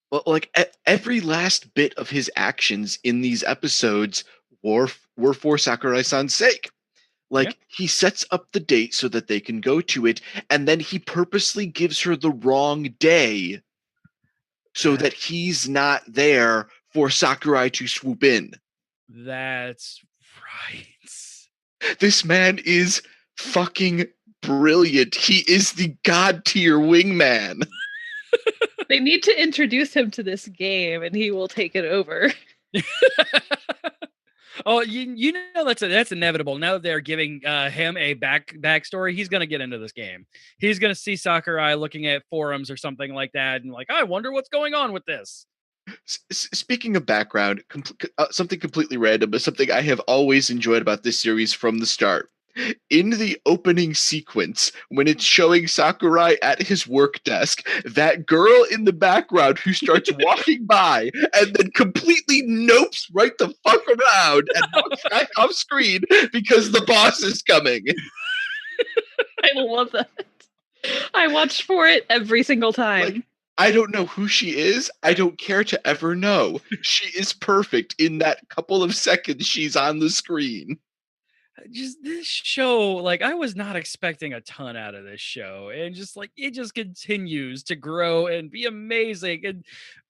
Speaker 3: Well, like every last bit of his actions in these episodes were for Sakurai-san's sake. Like, he sets up the date so that they can go to it, and then he purposely gives her the wrong day so that he's not there for Sakurai to swoop in.
Speaker 1: That's right.
Speaker 3: This man is fucking brilliant. He is the god tier wingman.
Speaker 2: They need to introduce him to this game, and he will take it over.
Speaker 1: Oh, you know that's inevitable. Now that they're giving him a backstory, he's gonna get into this game. He's gonna see Sakurai looking at forums or something like that, and like, I wonder what's going on with this.
Speaker 3: Speaking of background, something completely random, but something I have always enjoyed about this series from the start. in the opening sequence, when it's showing Sakurai at his work desk, that girl in the background who starts walking by and then completely nopes right the fuck around and walks back off screen because the boss is coming.
Speaker 2: I love that. I watch for it every single time.
Speaker 3: Like, I don't know who she is. I don't care to ever know. She is perfect in that couple of seconds she's on the screen.
Speaker 1: Just this show, like I was not expecting a ton out of this show, and just like it just continues to grow and be amazing, and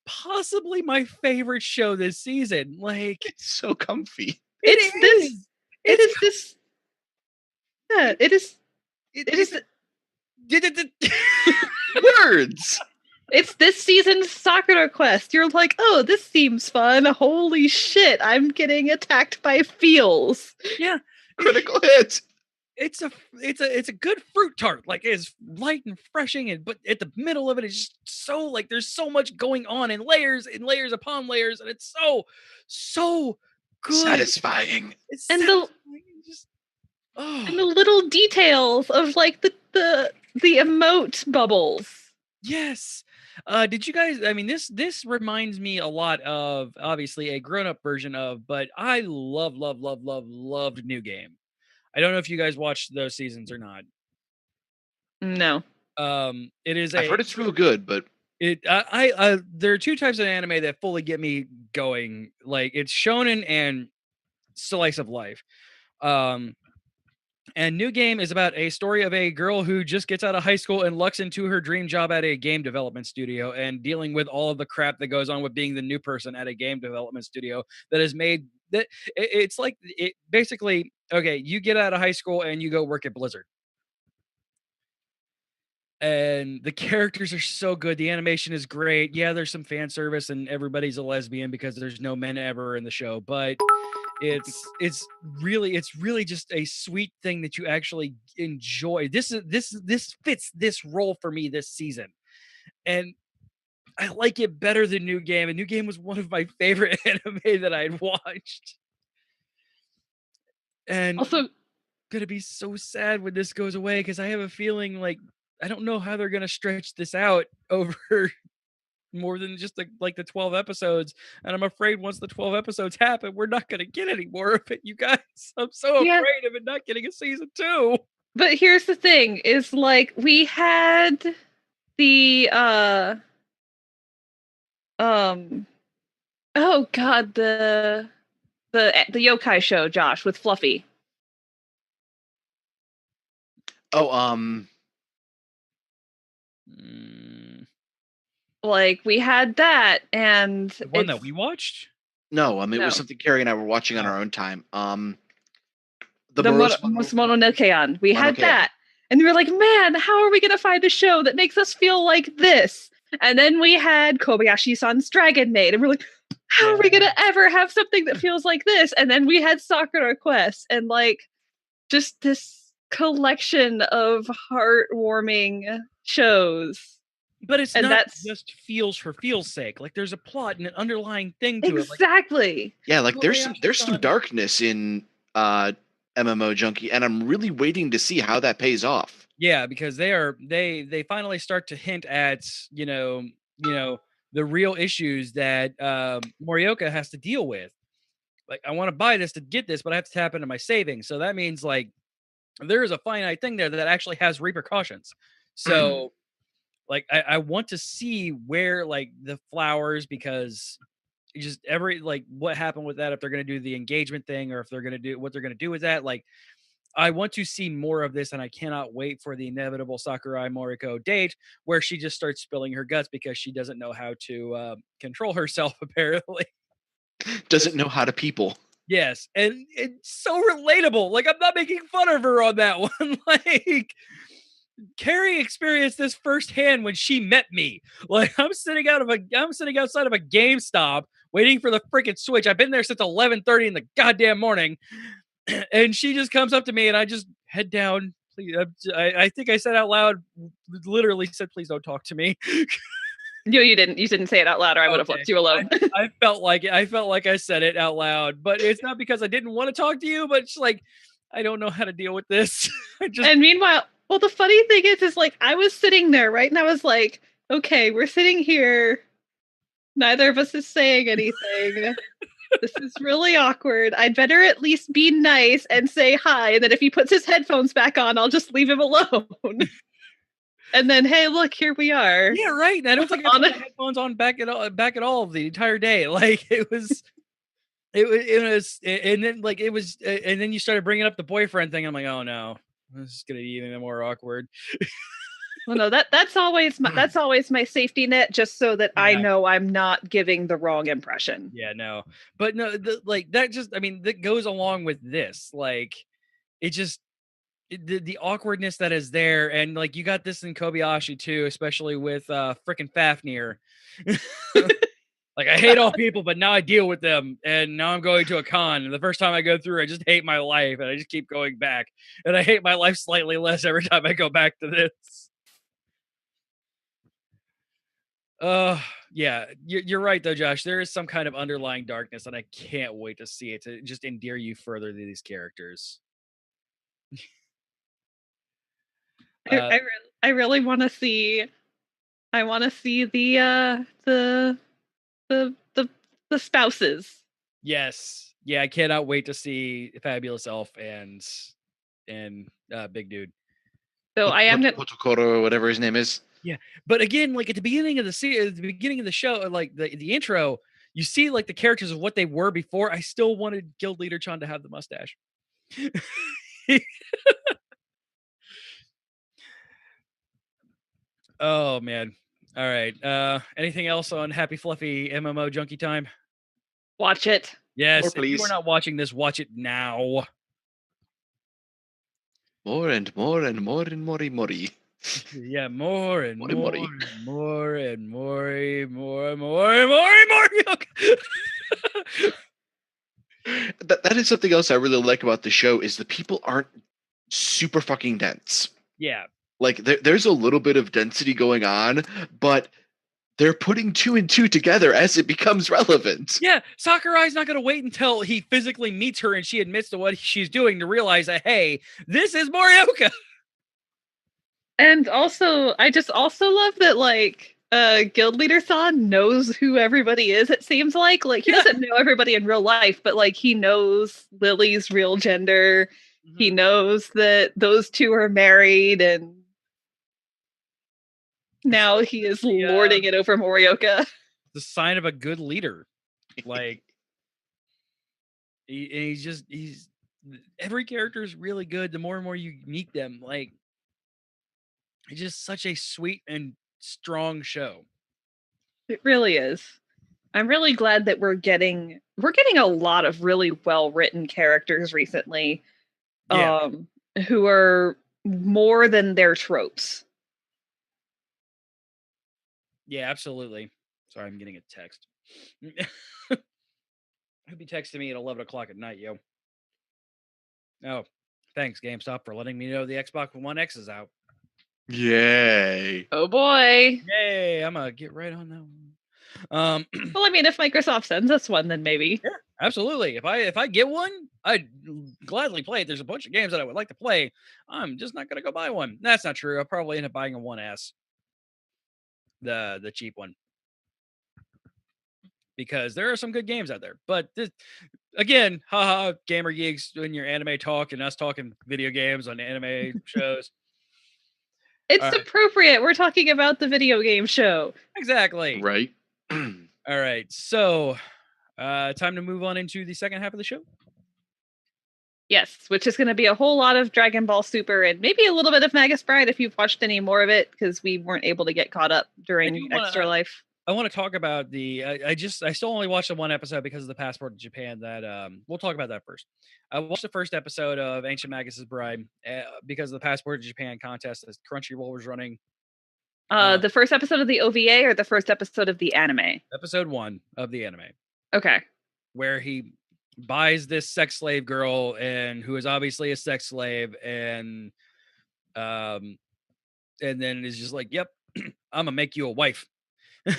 Speaker 1: possibly my favorite show this season. Like
Speaker 3: It's so comfy.
Speaker 2: It's this. It is this. Yeah, it is. It is.
Speaker 3: Words.
Speaker 2: It's this season's Sakura Quest. You're like, oh, this seems fun. Holy shit, I'm getting attacked by feels.
Speaker 1: Yeah,
Speaker 3: Critical hit.
Speaker 1: it's a good fruit tart. Like it's light and refreshing, and but at the middle of it is just so like there's so much going on in layers upon layers, and it's so good.
Speaker 3: Satisfying.
Speaker 1: It's
Speaker 2: And the-
Speaker 1: satisfying, just
Speaker 2: And the little details of like the emote bubbles.
Speaker 1: yes. Did you guys? I mean, this reminds me a lot of obviously a grown-up version of, but I loved New Game. I don't know if you guys watched those seasons or not.
Speaker 2: No.
Speaker 1: It is
Speaker 3: I've heard it's real good, but
Speaker 1: there are two types of anime that fully get me going. Like it's shonen and slice of life. And New Game is about a story of a girl who just gets out of high school and lucks into her dream job at a game development studio and dealing with all of the crap that goes on with being the new person at a game development studio that is made that it's like it basically okay, you get out of high school and you go work at Blizzard. And the characters are so good. The animation is great. Yeah, there's some fan service and everybody's a lesbian because there's no men ever in the show, but it's really just a sweet thing that you actually enjoy. This fits this role for me this season. And I like it better than New Game. And New Game was one of my favorite anime that I'd watched. And
Speaker 2: Also,
Speaker 1: gonna be so sad when this goes away because I have a feeling like I don't know how they're gonna stretch this out over more than just like the 12 episodes, and I'm afraid once the 12 episodes happen, we're not gonna get any more of it, you guys. I'm so
Speaker 2: Yeah.
Speaker 1: afraid of it not getting a season 2.
Speaker 2: but here's the thing: is like we had the oh god, the yokai show, Josh, with Fluffy.
Speaker 3: oh,
Speaker 2: Like we had that, and
Speaker 1: The one that
Speaker 2: it's-
Speaker 1: we watched.
Speaker 3: no, it
Speaker 2: No.
Speaker 3: was something Carrie and I were watching on our own time. The
Speaker 2: the
Speaker 3: Morose-
Speaker 2: Mononokeon. We had
Speaker 3: Mononokeon.
Speaker 2: that. And we were like, man, how are we going to find a show that makes us feel like this? And then we had Kobayashi-san's Dragon Maid. And we're like, how are we going to ever have something that feels like this? And then we had Sakura Quest. And like, just this collection of heartwarming shows.
Speaker 1: But it's
Speaker 2: And
Speaker 1: not
Speaker 2: that's-
Speaker 1: just feels for feels sake. Like there's a plot and an underlying thing to it. Like
Speaker 2: Exactly.
Speaker 3: Yeah, like there's some
Speaker 1: Kobayashi-san.
Speaker 3: darkness in MMO Junkie, and I'm really waiting to see how that pays off.
Speaker 1: yeah, because they finally start to hint at you know the real issues that Morioka has to deal with. Like I want to buy this to get this, but I have to tap into my savings. So that means like there is a finite thing there that actually has repercussions. So like I want to see where like the flowers, because just every like what happened with that, if they're going to do the engagement thing or if they're going to do what they're going to do with that. Like I want to see more of this, and I cannot wait for the inevitable Sakurai Moriko date where she just starts spilling her guts because she doesn't know how to control herself apparently.
Speaker 3: Doesn't know how to people.
Speaker 1: Yes, and it's so relatable. Like I'm not making fun of her on that one. Like Carrie experienced this firsthand when she met me. Like I'm sitting outside of a GameStop waiting for the freaking Switch. I've been there since 11:30 in the goddamn morning, and she just comes up to me, and I just head down. Please, I think I said out loud, literally said, "Please don't talk to me."
Speaker 2: No, you didn't. You didn't say it out loud, or I would have
Speaker 1: Okay.
Speaker 2: left you alone.
Speaker 1: I felt like it. I felt like I said it out loud, but it's not because I didn't want to talk to you, but it's like I don't know how to deal with this.
Speaker 2: And meanwhile, well, the funny thing is like I was sitting there, right? And I was like, okay, we're sitting here. Neither of us is saying anything. This is really awkward. I'd better at least be nice and say hi. And then if he puts his headphones back on, I'll just leave him alone. And then, hey, look, here we are.
Speaker 1: Yeah, right. And I don't think I put my headphones on back at all the entire day. Like it was, and then like it was, and then you started bringing up the boyfriend thing. I'm like, oh no, this is gonna be even more awkward.
Speaker 2: Well, no, that's always my safety net, just so that I know I'm not giving the wrong impression.
Speaker 1: Yeah, no, but no, like that just, I mean, that goes along with this. Like, it just the awkwardness that is there, and like you got this in Kobayashi too, especially with frickin' Fafnir. Like, I hate all people, but now I deal with them, and now I'm going to a con. And the first time I go through, I just hate my life, and I just keep going back, and I hate my life slightly less every time I go back to this. Yeah, you're right though, Josh. There is some kind of underlying darkness, and I can't wait to see it to just endear you further to these characters.
Speaker 2: I really want to see. I want to see the spouses.
Speaker 1: Yes, yeah, I cannot wait to see Fabulous Elf and Big Dude.
Speaker 2: So I am
Speaker 3: Potokoro or whatever his name is.
Speaker 1: Yeah, but again, like at the beginning of the show, like the intro, you see like the characters of what they were before. I still wanted Guild Leader Chan to have the mustache. Oh man. All right. Anything else on Happy Fluffy MMO Junkie time?
Speaker 2: Watch it.
Speaker 1: Yes,
Speaker 3: More,
Speaker 1: if you
Speaker 3: please.
Speaker 1: are not watching this, watch it now.
Speaker 3: More and more and more and more and more.
Speaker 1: Yeah, more and
Speaker 3: Mori,
Speaker 1: more
Speaker 3: Mori.
Speaker 1: and more and more and more.
Speaker 3: That is something else I really like about the show is the people aren't super fucking dense.
Speaker 1: Yeah.
Speaker 3: Like there's a little bit of density going on, but they're putting 2 and 2 together as it becomes relevant.
Speaker 1: Yeah, Sakurai's not going to wait until he physically meets her and she admits to what she's doing to realize that, hey, this is Morioka.
Speaker 2: And also, I just also love that, like, Guild Leader San knows who everybody is, it seems like. Like, he doesn't know everybody in real life, but, like, he knows Lily's real gender. Mm-hmm. He knows that those two are married, and now he is lording it over Morioka.
Speaker 1: The sign of a good leader. Like, he's every character is really good. The more and more you meet them, like, it's just such a sweet and strong show.
Speaker 2: It really is. I'm really glad that we're getting a lot of really well-written characters recently.
Speaker 1: Yeah.
Speaker 2: Who are more than their tropes.
Speaker 1: Yeah, absolutely. Sorry, I'm getting a text. He'll be texting me at 11 o'clock at night, yo. Oh, thanks, GameStop, for letting me know the Xbox One X is out.
Speaker 3: Yay.
Speaker 2: Oh boy.
Speaker 1: Yay, I'm gonna get right on that one.
Speaker 2: Well, I mean, if Microsoft sends us one, then maybe.
Speaker 1: Yeah, absolutely. If I get one, I'd gladly play it. There's a bunch of games that I would like to play. I'm just not gonna go buy one. That's not true. I'll probably end up buying a 1S. The cheap one. Because there are some good games out there. But this, again, haha, gamer geeks doing your anime talk and us talking video games on anime shows.
Speaker 2: It's appropriate. We're talking about the video game show.
Speaker 1: Exactly.
Speaker 3: Right.
Speaker 1: All right. So, time to move on into the second half of the show.
Speaker 2: Yes, which is going to be a whole lot of Dragon Ball Super and maybe a little bit of Magus Bride if you've watched any more of it, because we weren't able to get caught up during Extra Life.
Speaker 1: I want to talk about I still only watched the one episode because of the passport to Japan. That we'll talk about that first. I watched the first episode of Ancient Magus's Bride because of the passport to Japan contest that Crunchyroll was running.
Speaker 2: The first episode of the OVA or the first episode of the anime?
Speaker 1: Episode 1 of the anime.
Speaker 2: Okay.
Speaker 1: Where he buys this sex slave girl and who is obviously a sex slave and then is just like, yep, I'm gonna make you a wife. And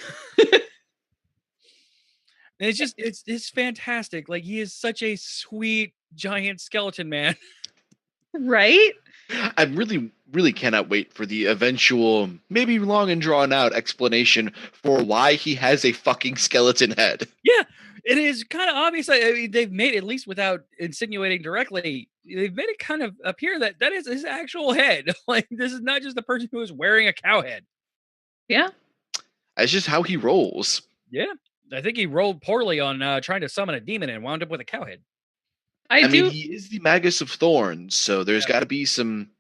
Speaker 1: it's fantastic. Like, he is such a sweet giant skeleton man.
Speaker 2: Right?
Speaker 3: I really cannot wait for the eventual, maybe long and drawn out explanation for why he has a fucking skeleton head.
Speaker 1: Yeah, it is kind of obvious. I mean, they've made, at least without insinuating directly, they've made it kind of appear that that is his actual head. Like, this is not just a person who is wearing a cow head.
Speaker 2: Yeah.
Speaker 3: That's just how he rolls.
Speaker 1: Yeah, I think he rolled poorly on trying to summon a demon and wound up with a cow head.
Speaker 2: I
Speaker 3: I
Speaker 2: do.
Speaker 3: mean, he is the Magus of Thorns, so there's got to be some.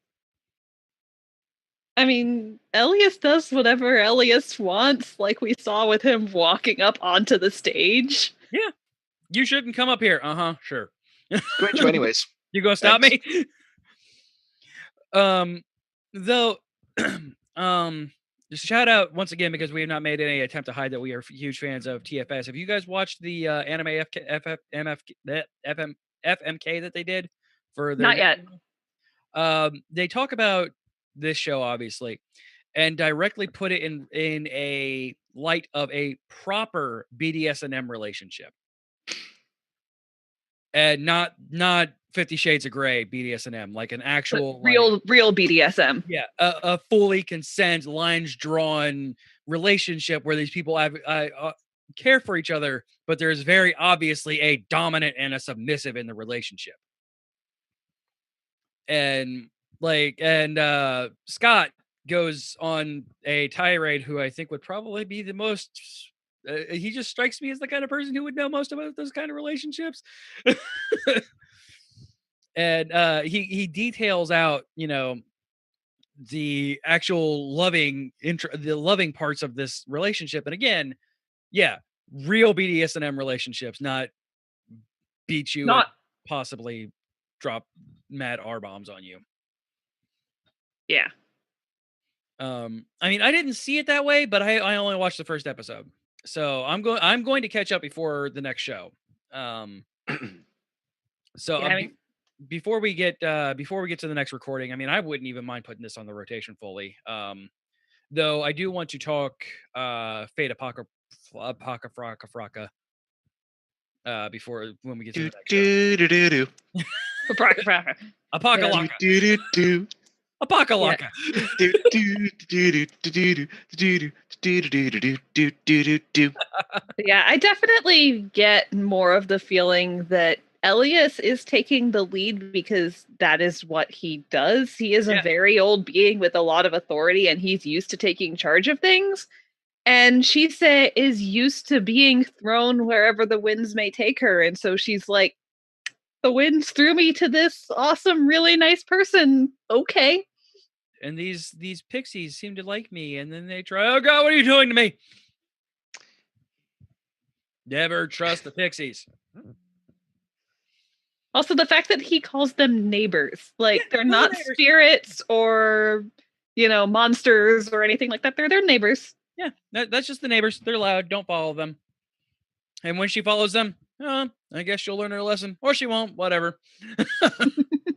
Speaker 2: I mean, Elias does whatever Elias wants, like we saw with him walking up onto the stage.
Speaker 1: Yeah, you shouldn't come up here. Sure.
Speaker 3: Going to anyways.
Speaker 1: You gonna stop
Speaker 3: Thanks.
Speaker 1: me? Though, just shout out once again, because we have not made any attempt to hide that we are huge fans of TFS. Have you guys watched the anime FMK that they did for their
Speaker 2: Not yet.
Speaker 1: they talk about this show, obviously, and directly put it in a light of a proper BDSM relationship, and not 50 Shades of Grey BDSM, like an actual
Speaker 2: Real BDSM.
Speaker 1: yeah, a fully consent, lines drawn relationship where these people have care for each other, but there's very obviously a dominant and a submissive in the relationship. And Scott goes on a tirade, who I think would probably be the most. He just strikes me as the kind of person who would know most about those kind of relationships. And he details out, the actual the loving parts of this relationship. And again, yeah, real BDSM relationships, not beat you,
Speaker 2: Not.
Speaker 1: and possibly drop mad R bombs on you.
Speaker 2: Yeah.
Speaker 1: I mean, I didn't see it that way, but I only watched the first episode, so I'm going to catch up before the next show. So
Speaker 2: Yeah, I mean,
Speaker 1: before we get to the next recording, I mean, I wouldn't even mind putting this on the rotation fully. Though I do want to talk Fate Apocrypha before, when we get to the next show. Apocalypse. Apocalypse.
Speaker 2: yeah, I definitely get more of the feeling that Elias is taking the lead because that is what he does. He is
Speaker 1: Yeah.
Speaker 2: a very old being with a lot of authority, and he's used to taking charge of things. And she is used to being thrown wherever the winds may take her. And so she's like, the winds threw me to this awesome, really nice person. Okay.
Speaker 1: And these pixies seem to like me, and then they try. Oh God, what are you doing to me? Never trust the pixies.
Speaker 2: Also, the fact that he calls them neighbors, like they're not
Speaker 1: neighbors.
Speaker 2: spirits or, monsters or anything like that. They're their neighbors.
Speaker 1: Yeah, that's just the neighbors. They're loud. Don't follow them. And when she follows them, I guess she'll learn her lesson, or she won't. Whatever.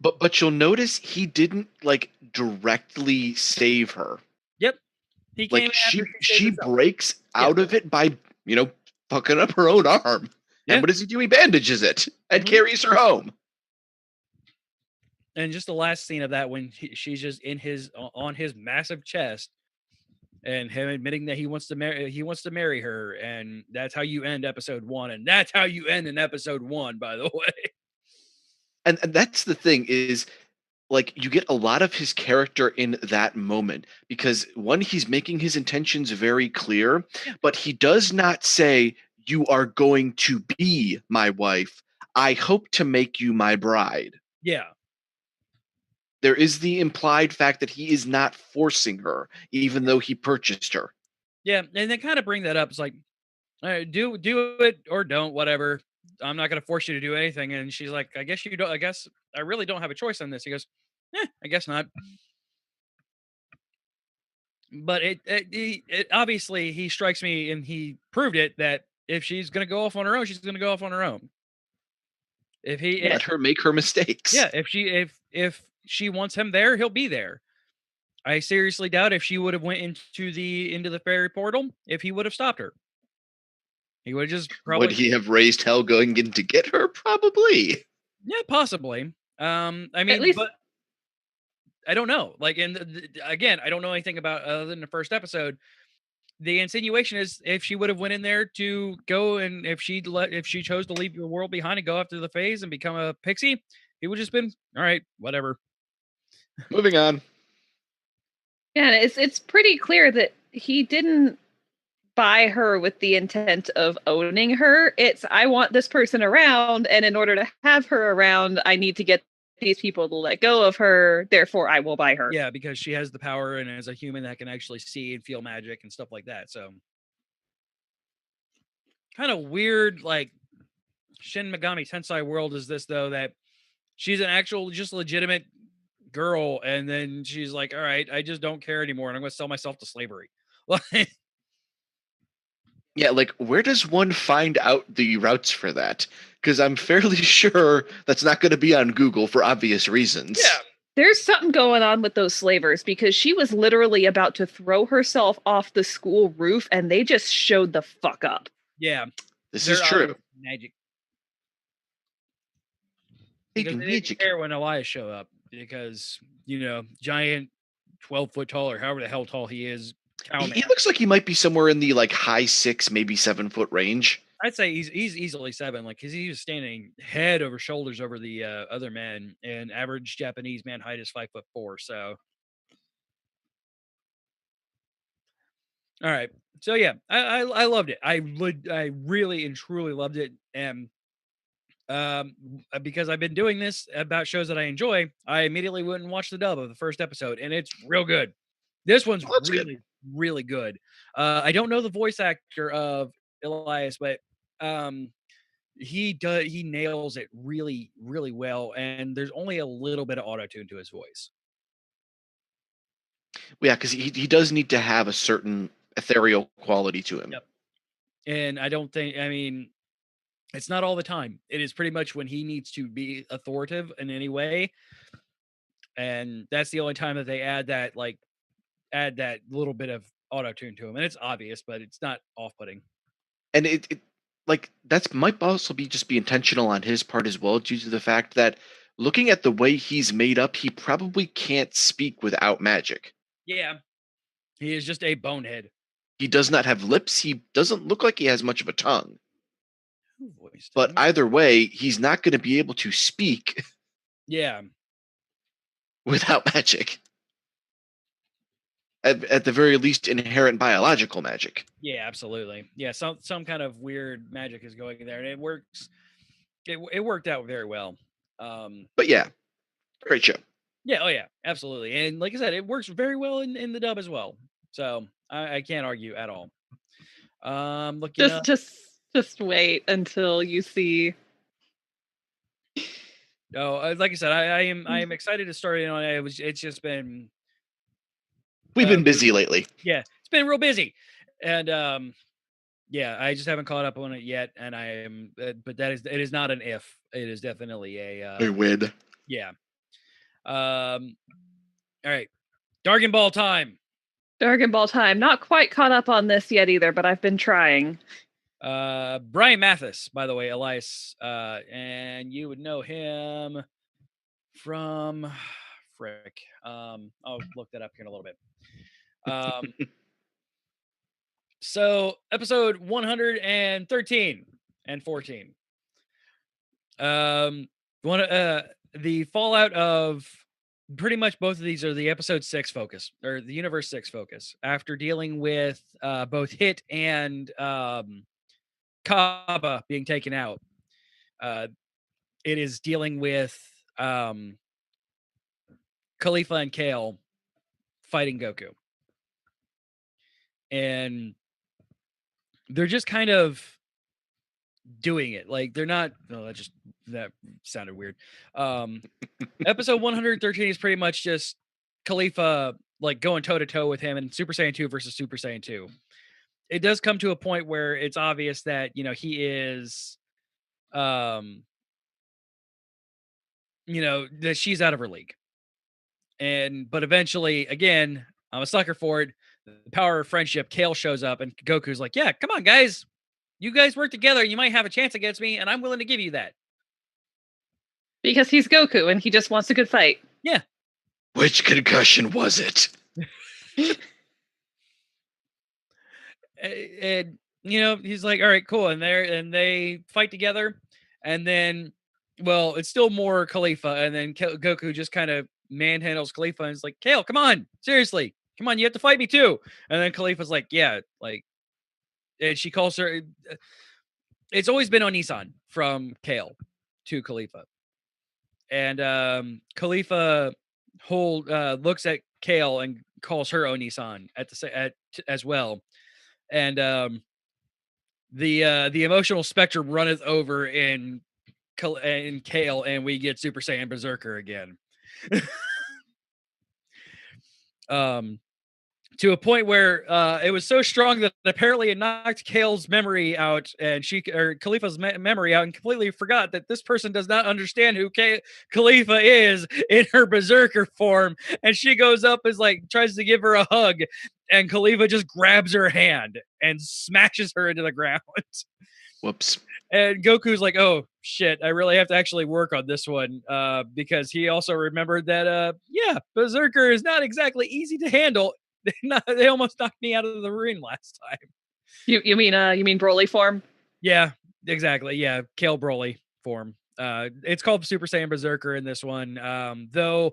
Speaker 3: But you'll notice he didn't directly save her.
Speaker 1: Yep. He came
Speaker 3: Like
Speaker 1: after
Speaker 3: she
Speaker 1: saved herself.
Speaker 3: breaks out of it by fucking up her own arm.
Speaker 1: Yeah.
Speaker 3: And what does he do? He bandages it and
Speaker 1: Mhm.
Speaker 3: carries her home.
Speaker 1: And just the last scene of that, when she's just on his massive chest, and him admitting that he wants to marry her, and that's how you end episode 1, and that's how you end in episode 1, by the way.
Speaker 3: And that's the thing is, you get a lot of his character in that moment, because one, he's making his intentions very clear, but he does not say, "You are going to be my wife. I hope to make you my bride."
Speaker 1: Yeah.
Speaker 3: There is the implied fact that he is not forcing her, even though he purchased her.
Speaker 1: Yeah, and they kind of bring that up. It's like, all right, do it or don't, whatever. I'm not going to force you to do anything. And she's like, I guess you don't. I guess I really don't have a choice on this. He goes, I guess not. But it obviously, he strikes me, and he proved it, that if she's going to go off on her own, she's going to go off on her own.
Speaker 3: Let her make her mistakes.
Speaker 1: Yeah, if she wants him there, he'll be there. I seriously doubt if she would have went into the fairy portal, if he would have stopped her. He would have just probably.
Speaker 3: Would he have raised hell going in to get her? Probably.
Speaker 1: Yeah, possibly. I mean,
Speaker 2: At least,
Speaker 1: but I don't know. Like, and again, I don't know anything about other than the first episode. The insinuation is if she would have went in there to go and if she chose to leave the world behind and go after the phase and become a pixie, it would just been all right, whatever.
Speaker 3: Moving on.
Speaker 2: Yeah, and it's pretty clear that he didn't buy her with the intent of owning her. It's I want this person around, and in order to have her around, I need to get these people to let go of her. Therefore, I will buy her.
Speaker 1: Yeah, because she has the power and is a human that can actually see and feel magic and stuff like that. So kind of weird, like Shin Megami Tensei world is this though, that she's an actual just legitimate girl, and then she's like, all right, I just don't care anymore and I'm gonna sell myself to slavery.
Speaker 3: Yeah, like where does one find out the routes for that? Because I'm fairly sure that's not going to be on Google for obvious reasons.
Speaker 1: Yeah.
Speaker 2: There's something going on with those slavers because she was literally about to throw herself off the school roof and they just showed the fuck up.
Speaker 1: Yeah.
Speaker 3: This is true.
Speaker 1: Magic.
Speaker 3: They
Speaker 1: Because
Speaker 3: do
Speaker 1: they didn't
Speaker 3: magic.
Speaker 1: care when Elias showed up because, giant 12 foot tall or however the hell tall he is.
Speaker 3: He looks like he might be somewhere in the like high 6, maybe 7 foot range.
Speaker 1: I'd say he's easily 7, like because he was standing head over shoulders over the other men, and average Japanese man height is 5'4". So, all right, so yeah, I loved it. I really and truly loved it, and because I've been doing this about shows that I enjoy, I immediately went and watched the dub of the first episode, and it's real good. This one's really good. I don't know the voice actor of Elias, but he nails it really well, and there's only a little bit of auto-tune to his voice.
Speaker 3: Yeah, because he does need to have a certain ethereal quality to him.
Speaker 1: Yep. And I don't think, it's not all the time. It is pretty much when he needs to be authoritative in any way, and that's the only time that they add that little bit of auto-tune to him, and it's obvious, but it's not off-putting.
Speaker 3: And it like that's might also be intentional on his part as well, due to the fact that looking at the way he's made up, he probably can't speak without magic.
Speaker 1: Yeah, he is just a bonehead.
Speaker 3: He does not have lips. He doesn't look like he has much of a tongue.
Speaker 1: Who voiced
Speaker 3: But
Speaker 1: him?
Speaker 3: either way, he's not going to be able to speak
Speaker 1: Yeah,
Speaker 3: without magic. At the very least, inherent biological magic.
Speaker 1: yeah, absolutely. Yeah, some kind of weird magic is going in there, and it works. It worked out very well.
Speaker 3: But yeah, great show.
Speaker 1: Yeah, oh yeah, absolutely. And like I said, it works very well in the dub as well. So I can't argue at all. Looking up.
Speaker 2: Just wait until you see.
Speaker 1: Oh, like I said, I am excited to start in on it. It's just been
Speaker 3: We've been busy lately.
Speaker 1: Yeah, it's been real busy, and yeah, I just haven't caught up on it yet. And I am, but it is not an if. It is definitely
Speaker 3: A win.
Speaker 1: Yeah. All right, Darken Ball time.
Speaker 2: Dragon Ball time. Not quite caught up on this yet either, but I've been trying.
Speaker 1: Brian Mathis, by the way, Elias, and you would know him from frick. I'll look that up here in a little bit. So episode 113 and 14. The fallout of pretty much both of these are the episode 6 focus, or the universe 6 focus, after dealing with both Hit and Kaba being taken out. It is dealing with Khalifa and Kale fighting Goku. And they're just kind of doing it. Like they're not, that sounded weird. Episode 113 is pretty much just Khalifa like going toe to toe with him in Super Saiyan 2 versus Super Saiyan 2. It does come to a point where it's obvious that, he is, that she's out of her league. But eventually, again, I'm a sucker for it. The power of friendship, Kale shows up and Goku's like, yeah, come on, guys. You guys work together. You might have a chance against me, and I'm willing to give you that.
Speaker 2: Because he's Goku and he just wants a good fight.
Speaker 1: Yeah.
Speaker 3: Which concussion was it?
Speaker 1: And he's like, all right, cool, and they fight together, and then, well, it's still more Khalifa, and then Goku just kind of manhandles Khalifa and is like, Kale, come on, seriously, come on, you have to fight me too. And then Khalifa's like, yeah, like, and she calls her. It's always been on Nissan from Kale to Khalifa, and Khalifa looks at Kale and calls her Onisan as well, and the emotional spectrum runneth over in Kale, and we get Super Saiyan Berserker again. To a point where it was so strong that apparently it knocked Kale's memory out, and Khalifa's memory out, and completely forgot that this person does not understand who Khalifa is in her Berserker form. And she goes up and tries to give her a hug, and Khalifa just grabs her hand and smashes her into the ground.
Speaker 3: Whoops.
Speaker 1: And Goku's like, oh shit, I really have to actually work on this one, because he also remembered that Berserker is not exactly easy to handle. They almost knocked me out of the ring last time.
Speaker 2: You mean Broly form?
Speaker 1: Yeah, exactly. Yeah, Kale Broly form. It's called Super Saiyan Berserker in this one. Though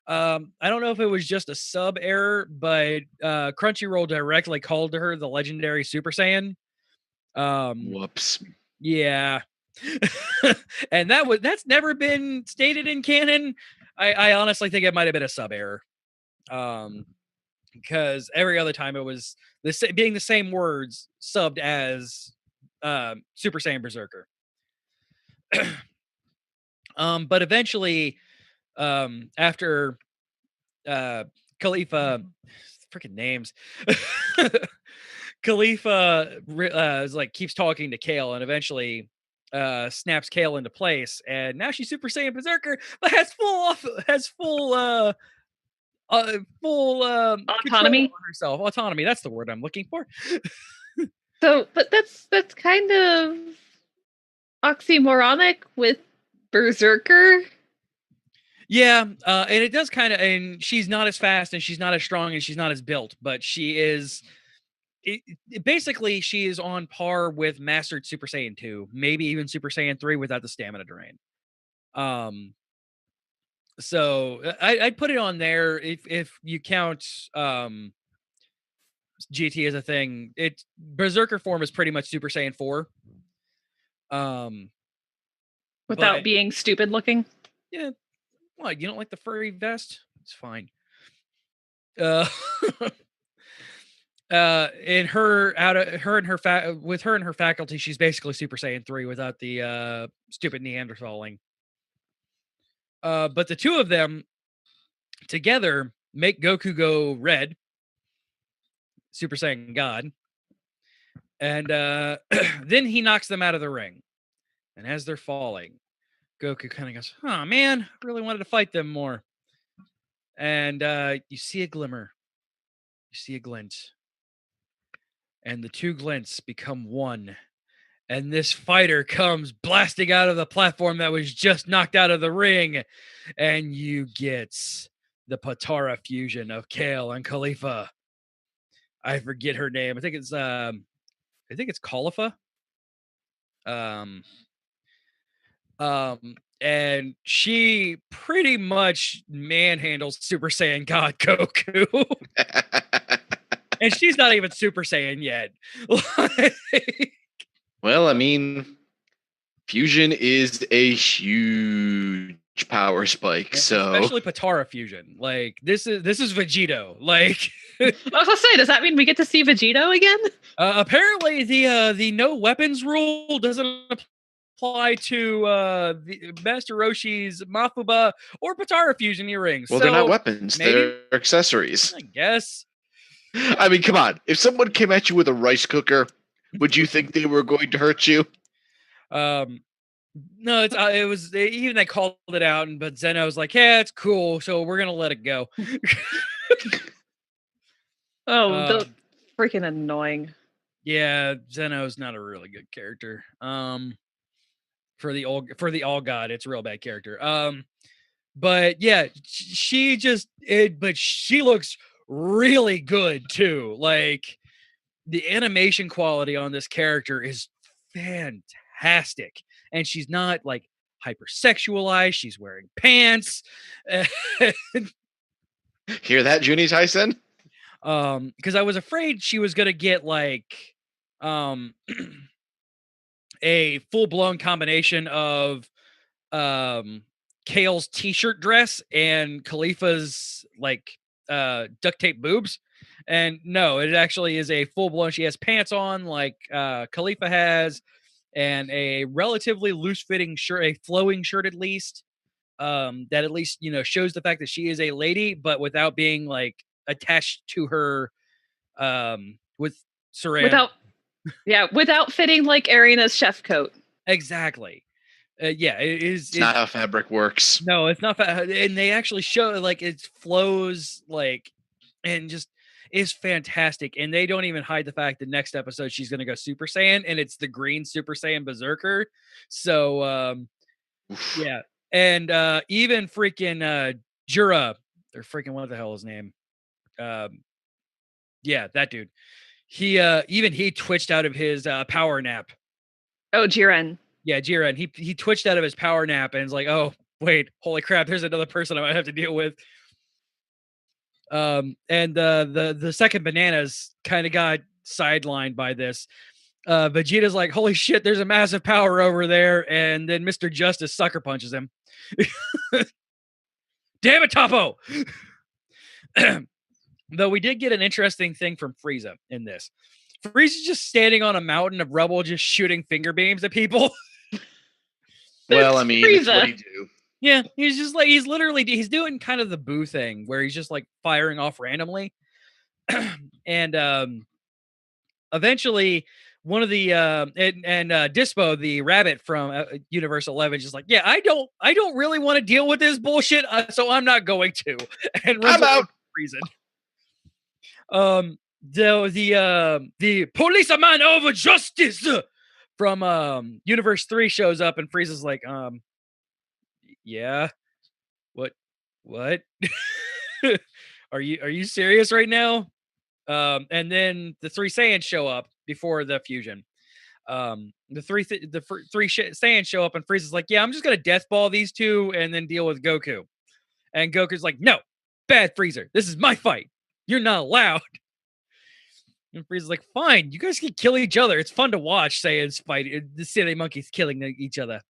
Speaker 1: I don't know if it was just a sub error, but Crunchyroll directly called her the legendary Super Saiyan.
Speaker 3: Whoops.
Speaker 1: Yeah. And that's never been stated in canon. I honestly think it might have been a sub error. Because every other time it was being the same words subbed as Super Saiyan Berserker. But eventually, after Khalifa, freaking names, Khalifa keeps talking to Kale, and eventually snaps Kale into place, and now she's Super Saiyan Berserker, but has full
Speaker 2: Autonomy
Speaker 1: over herself. Autonomy, that's the word I'm looking for.
Speaker 2: So, but that's kind of oxymoronic with Berserker.
Speaker 1: Yeah, and it does kind of, and she's not as fast, and she's not as strong, and she's not as built, but she is basically she is on par with Mastered Super Saiyan 2, maybe even Super Saiyan 3 without the stamina drain. So I'd put it on there if you count GT as a thing. It's Berserker form is pretty much Super Saiyan 4.
Speaker 2: Without being stupid looking.
Speaker 1: Yeah. What, you don't like the furry vest? It's fine. With her and her faculty, she's basically Super Saiyan 3 without the stupid Neanderthaling. But the two of them together make Goku go red, Super Saiyan God, and then he knocks them out of the ring. And as they're falling, Goku kind of goes, "Oh man, I really wanted to fight them more." And you see a glimmer, you see a glint, and the two glints become one. And this fighter comes blasting out of the platform that was just knocked out of the ring, and you get the Patara fusion of Kale and Khalifa. I forget her name. I think it's Khalifa. And she pretty much manhandles Super Saiyan God Goku. And she's not even Super Saiyan yet.
Speaker 3: Well, I mean, fusion is a huge power spike, so
Speaker 1: especially Patara fusion. Like this is Vegito. Like
Speaker 2: I was gonna say, does that mean we get to see Vegito again?
Speaker 1: Apparently the no weapons rule doesn't apply to the Master Roshi's Mafuba or Patara fusion earrings.
Speaker 3: Well,
Speaker 1: so
Speaker 3: they're not weapons;
Speaker 1: maybe,
Speaker 3: they're accessories.
Speaker 1: I guess.
Speaker 3: I mean, come on. If someone came at you with a rice cooker, would you think they were going to hurt you?
Speaker 1: No, it was even they called it out, but Zeno was like, "Yeah, it's cool, so we're gonna let it go."
Speaker 2: Oh, freaking annoying.
Speaker 1: Yeah, Zeno's not a really good character. For the all god, it's a real bad character. But yeah, but she looks really good too. Like the animation quality on this character is fantastic. And she's not like hypersexualized. She's wearing pants.
Speaker 3: Hear that, Juni Taisen?
Speaker 1: Because I was afraid she was gonna get like a full-blown combination of Kale's t-shirt dress and Khalifa's like duct tape boobs. And no, it actually is a full-blown, she has pants on like Khalifa has, and a relatively loose-fitting shirt, a flowing shirt at least, that at least, you know, shows the fact that she is a lady, but without being like attached to her with saran.
Speaker 2: Without fitting like Arena's chef coat.
Speaker 1: Exactly. Yeah, it is.
Speaker 3: It's not how fabric works.
Speaker 1: No, it's not. And they actually show like it flows like, and just is fantastic. And they don't even hide the fact that next episode she's going to go Super Saiyan, and it's the green Super Saiyan Berserker. So yeah, and even freaking Jura, or freaking what the hell is his name? Yeah, that dude. He twitched out of his power nap.
Speaker 2: Oh, Jiren.
Speaker 1: Yeah, Jiren. He twitched out of his power nap and is like, oh wait, holy crap, there's another person I might have to deal with. And the second bananas kind of got sidelined by this. Vegeta's like, holy shit, there's a massive power over there, and then Mr. Justice sucker punches him. Damn it, Topo! Though we did get an interesting thing from Frieza in this. Frieza's just standing on a mountain of rubble, just shooting finger beams at people.
Speaker 3: Well, I mean, it's what he do.
Speaker 1: Yeah, he's just like, he's doing kind of the Boo thing where he's just like firing off randomly. And eventually one of the Dispo, the rabbit from Universe 11, just like, yeah, I don't really want to deal with this bullshit, so I'm not going to. And runs away for reason. The policeman of justice from Universe 3 shows up, and Frieza's like, yeah, what are you serious right now? And then the three Saiyans show up before the fusion. The three Saiyans show up, and Frieza's like, yeah, I'm just gonna death ball these two and then deal with Goku. And Goku's like, no, bad Freezer, this is my fight, you're not allowed. And Frieza's like, fine, you guys can kill each other, it's fun to watch Saiyans fight, the silly monkeys killing each other.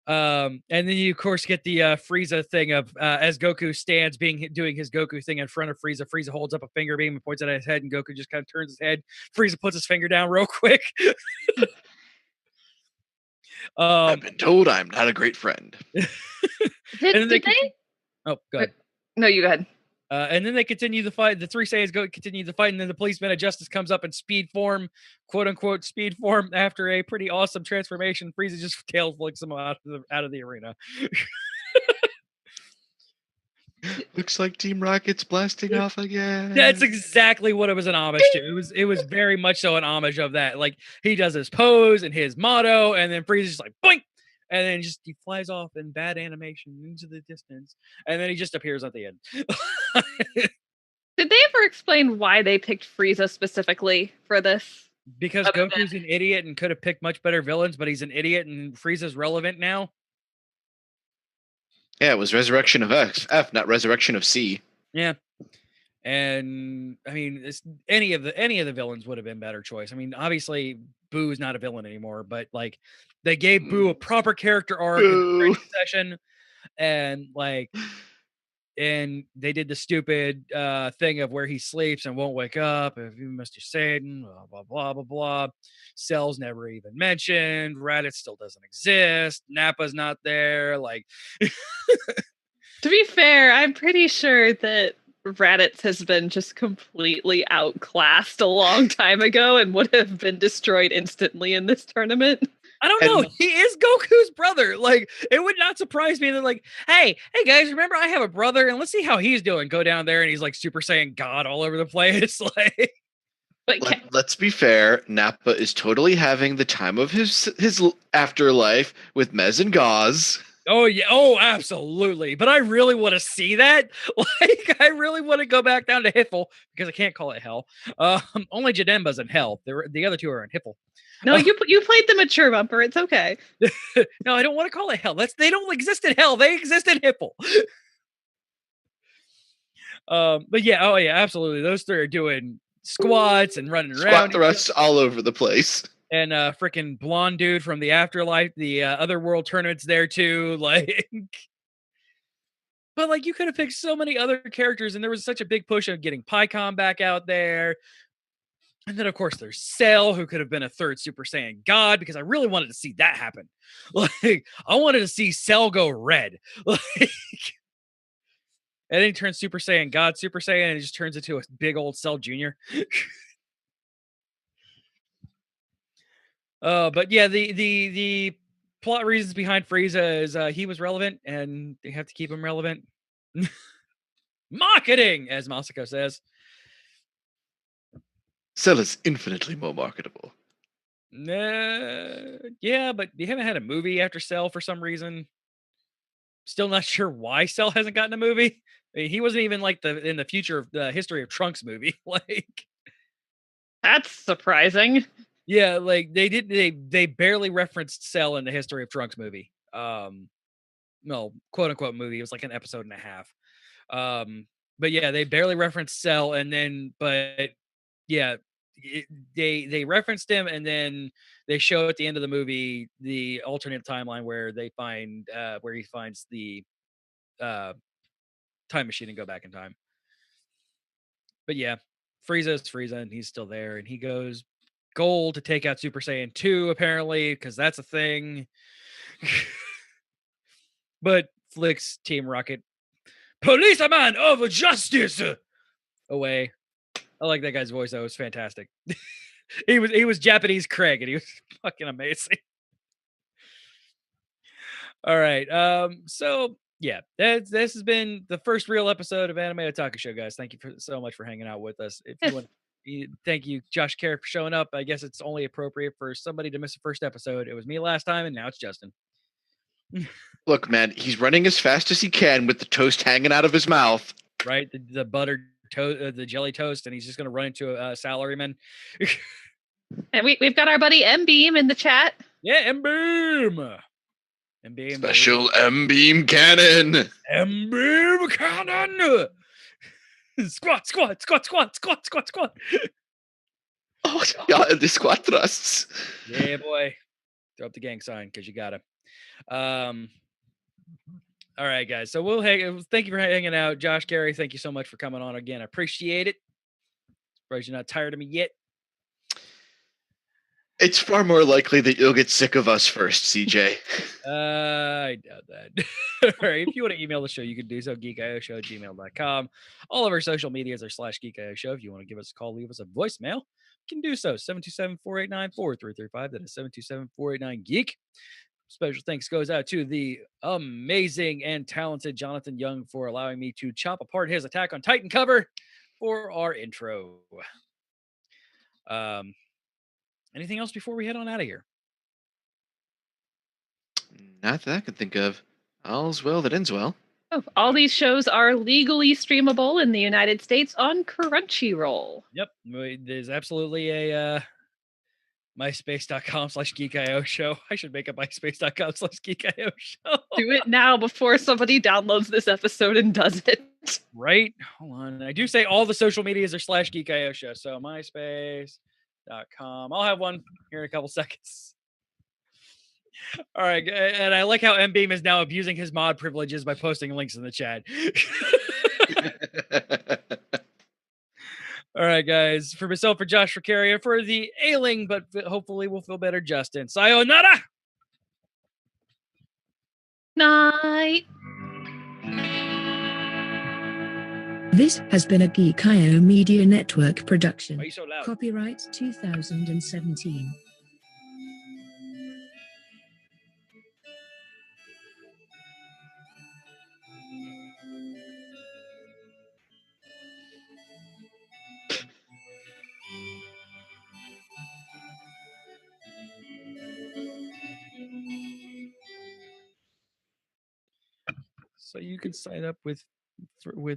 Speaker 1: And then you of course get the Frieza thing of as Goku stands doing his Goku thing in front of Frieza. Frieza holds up a finger beam and points it at his head, and Goku just kind of turns his head. Frieza puts his finger down real quick.
Speaker 3: I've been told I'm not a great friend.
Speaker 2: Did they?
Speaker 1: Oh, go ahead.
Speaker 2: No, you go ahead.
Speaker 1: And then they continue the fight. The three Saiyans continue the fight, and then the policeman of justice comes up in speed form, quote unquote speed form. After a pretty awesome transformation, Frieza just tail flicks him out of the arena.
Speaker 3: Looks like Team Rocket's blasting off again.
Speaker 1: That's exactly what it was an homage to. It was very much so an homage of that. Like, he does his pose and his motto, and then Frieza's just like boink, and then he flies off in bad animation into the distance, and then he just appears at the end.
Speaker 2: Did they ever explain why they picked Frieza specifically for this?
Speaker 1: Because Goku's an idiot and could have picked much better villains, but he's an idiot and Frieza's relevant now.
Speaker 3: Yeah, it was Resurrection of F, not Resurrection of C.
Speaker 1: Yeah. And I mean, any of the villains would have been better choice. I mean, obviously Boo's not a villain anymore, but like they gave Boo a proper character arc in the training session, and they did the stupid thing of where he sleeps and won't wake up. If you Mr. Satan, blah blah blah blah blah. Cell's never even mentioned. Raditz still doesn't exist. Nappa's not there. Like,
Speaker 2: to be fair, I'm pretty sure that Raditz has been just completely outclassed a long time ago and would have been destroyed instantly in this tournament.
Speaker 1: I don't know. He is Goku's brother. Like, it would not surprise me that, like, hey guys, remember I have a brother, and let's see how he's doing. Go down there, and he's like Super Saiyan God all over the place. Like,
Speaker 3: let's be fair. Nappa is totally having the time of his afterlife with Mez and Gauze.
Speaker 1: Oh yeah, oh absolutely. But I really want to see that. Like, I really want to go back down to Hiffle because I can't call it hell. Only Jadenba's in hell. The other two are in Hiffle.
Speaker 2: No, you played the mature bumper. It's okay.
Speaker 1: No, I don't want to call it hell. They don't exist in hell. They exist in Hiffle. But yeah, oh yeah, absolutely. Those three are doing squats and running
Speaker 3: Squat
Speaker 1: around.
Speaker 3: thrusts all over the place.
Speaker 1: And freaking blonde dude from the afterlife, the other world tournament's there too. Like, but like you could have picked so many other characters, and there was such a big push of getting PyCon back out there. And then of course there's Cell, who could have been a third Super Saiyan God, because I really wanted to see that happen. Like, I wanted to see Cell go red. Like, and then he turns Super Saiyan God, Super Saiyan, and it just turns into a big old Cell Junior. But yeah, the plot reasons behind Frieza is he was relevant, and they have to keep him relevant. Marketing, as Masako says.
Speaker 3: Cell is infinitely more marketable.
Speaker 1: Yeah, but you haven't had a movie after Cell for some reason. Still not sure why Cell hasn't gotten a movie. I mean, he wasn't even like in the future of the history of Trunks movie. Like,
Speaker 2: That's surprising.
Speaker 1: yeah, like they barely referenced Cell in the history of Trunks movie. No, quote unquote movie. It was like an episode and a half. But yeah, they barely referenced Cell, and then but yeah, they referenced him, and then they show at the end of the movie the alternate timeline where they find where he finds the uh time machine and go back in time. But yeah, Frieza's Frieza, and he's still there, and he goes gold to take out Super Saiyan 2 apparently, because that's a thing. But flicks Team Rocket, policeman of justice, away. I like that guy's voice though. It was fantastic. He was Japanese Craig, and he was fucking amazing. All right. So yeah, this has been the first real episode of Anime Otaku Show, guys. Thank you so much for hanging out with us. If you want, thank you, Josh Carey, for showing up. I guess it's only appropriate for somebody to miss the first episode. It was me last time, and now it's Justin.
Speaker 3: Look, man, he's running as fast as he can with the toast hanging out of his mouth.
Speaker 1: Right, the buttered toast, the jelly toast, and he's just gonna run into a salaryman.
Speaker 2: And we've got our buddy M Beam in the chat.
Speaker 1: Yeah, M-Beam. M-Beam.
Speaker 3: Special M-Beam cannon.
Speaker 1: M-Beam cannon. Squat, squat, squat, squat, squat, squat, squat.
Speaker 3: Oh, yeah, the squat thrusts.
Speaker 1: Yeah, boy. Throw up the gang sign because you gotta. All right, guys. So thank you for hanging out. Josh Carey, thank you so much for coming on again. I appreciate it. Surprised you're not tired of me yet.
Speaker 3: It's far more likely that you'll get sick of us first, CJ.
Speaker 1: I doubt that. All right. If you want to email the show, you can do so. geekioshow@gmail.com. All of our social medias are /geekioshow. If you want to give us a call, leave us a voicemail, you can do so. 727-489-4335. That is 727-489-GEEK. Special thanks goes out to the amazing and talented Jonathan Young for allowing me to chop apart his Attack on Titan cover for our intro. Anything else before we head on out of here?
Speaker 3: Not that I can think of. All's well that ends well.
Speaker 2: Oh, all these shows are legally streamable in the United States on Crunchyroll.
Speaker 1: Yep. There's absolutely a myspace.com/geekio show. I should make a myspace.com/geekio show.
Speaker 2: Do it now before somebody downloads this episode and does it.
Speaker 1: Right? Hold on. I do say all the social medias are /geekio show. So myspace.com. I'll have one here in a couple seconds. All right. And I like how M-Beam is now abusing his mod privileges by posting links in the chat. All right, guys. For myself, for Josh, for Carrie, and for the ailing, but hopefully we'll feel better, Justin. Sayonara!
Speaker 2: Night.
Speaker 7: This has been a Geek.io Media Network production.
Speaker 1: Why are you so loud?
Speaker 7: Copyright 2017.
Speaker 1: So you can sign up with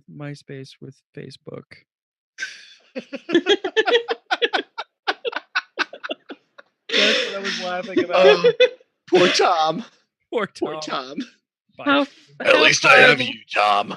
Speaker 1: MySpace with Facebook. That's what I was laughing about.
Speaker 3: Oh, poor Tom.
Speaker 1: Poor
Speaker 3: Poor
Speaker 1: Tom.
Speaker 3: Tom.
Speaker 1: Bye.
Speaker 2: How
Speaker 3: At least I have you, Tom.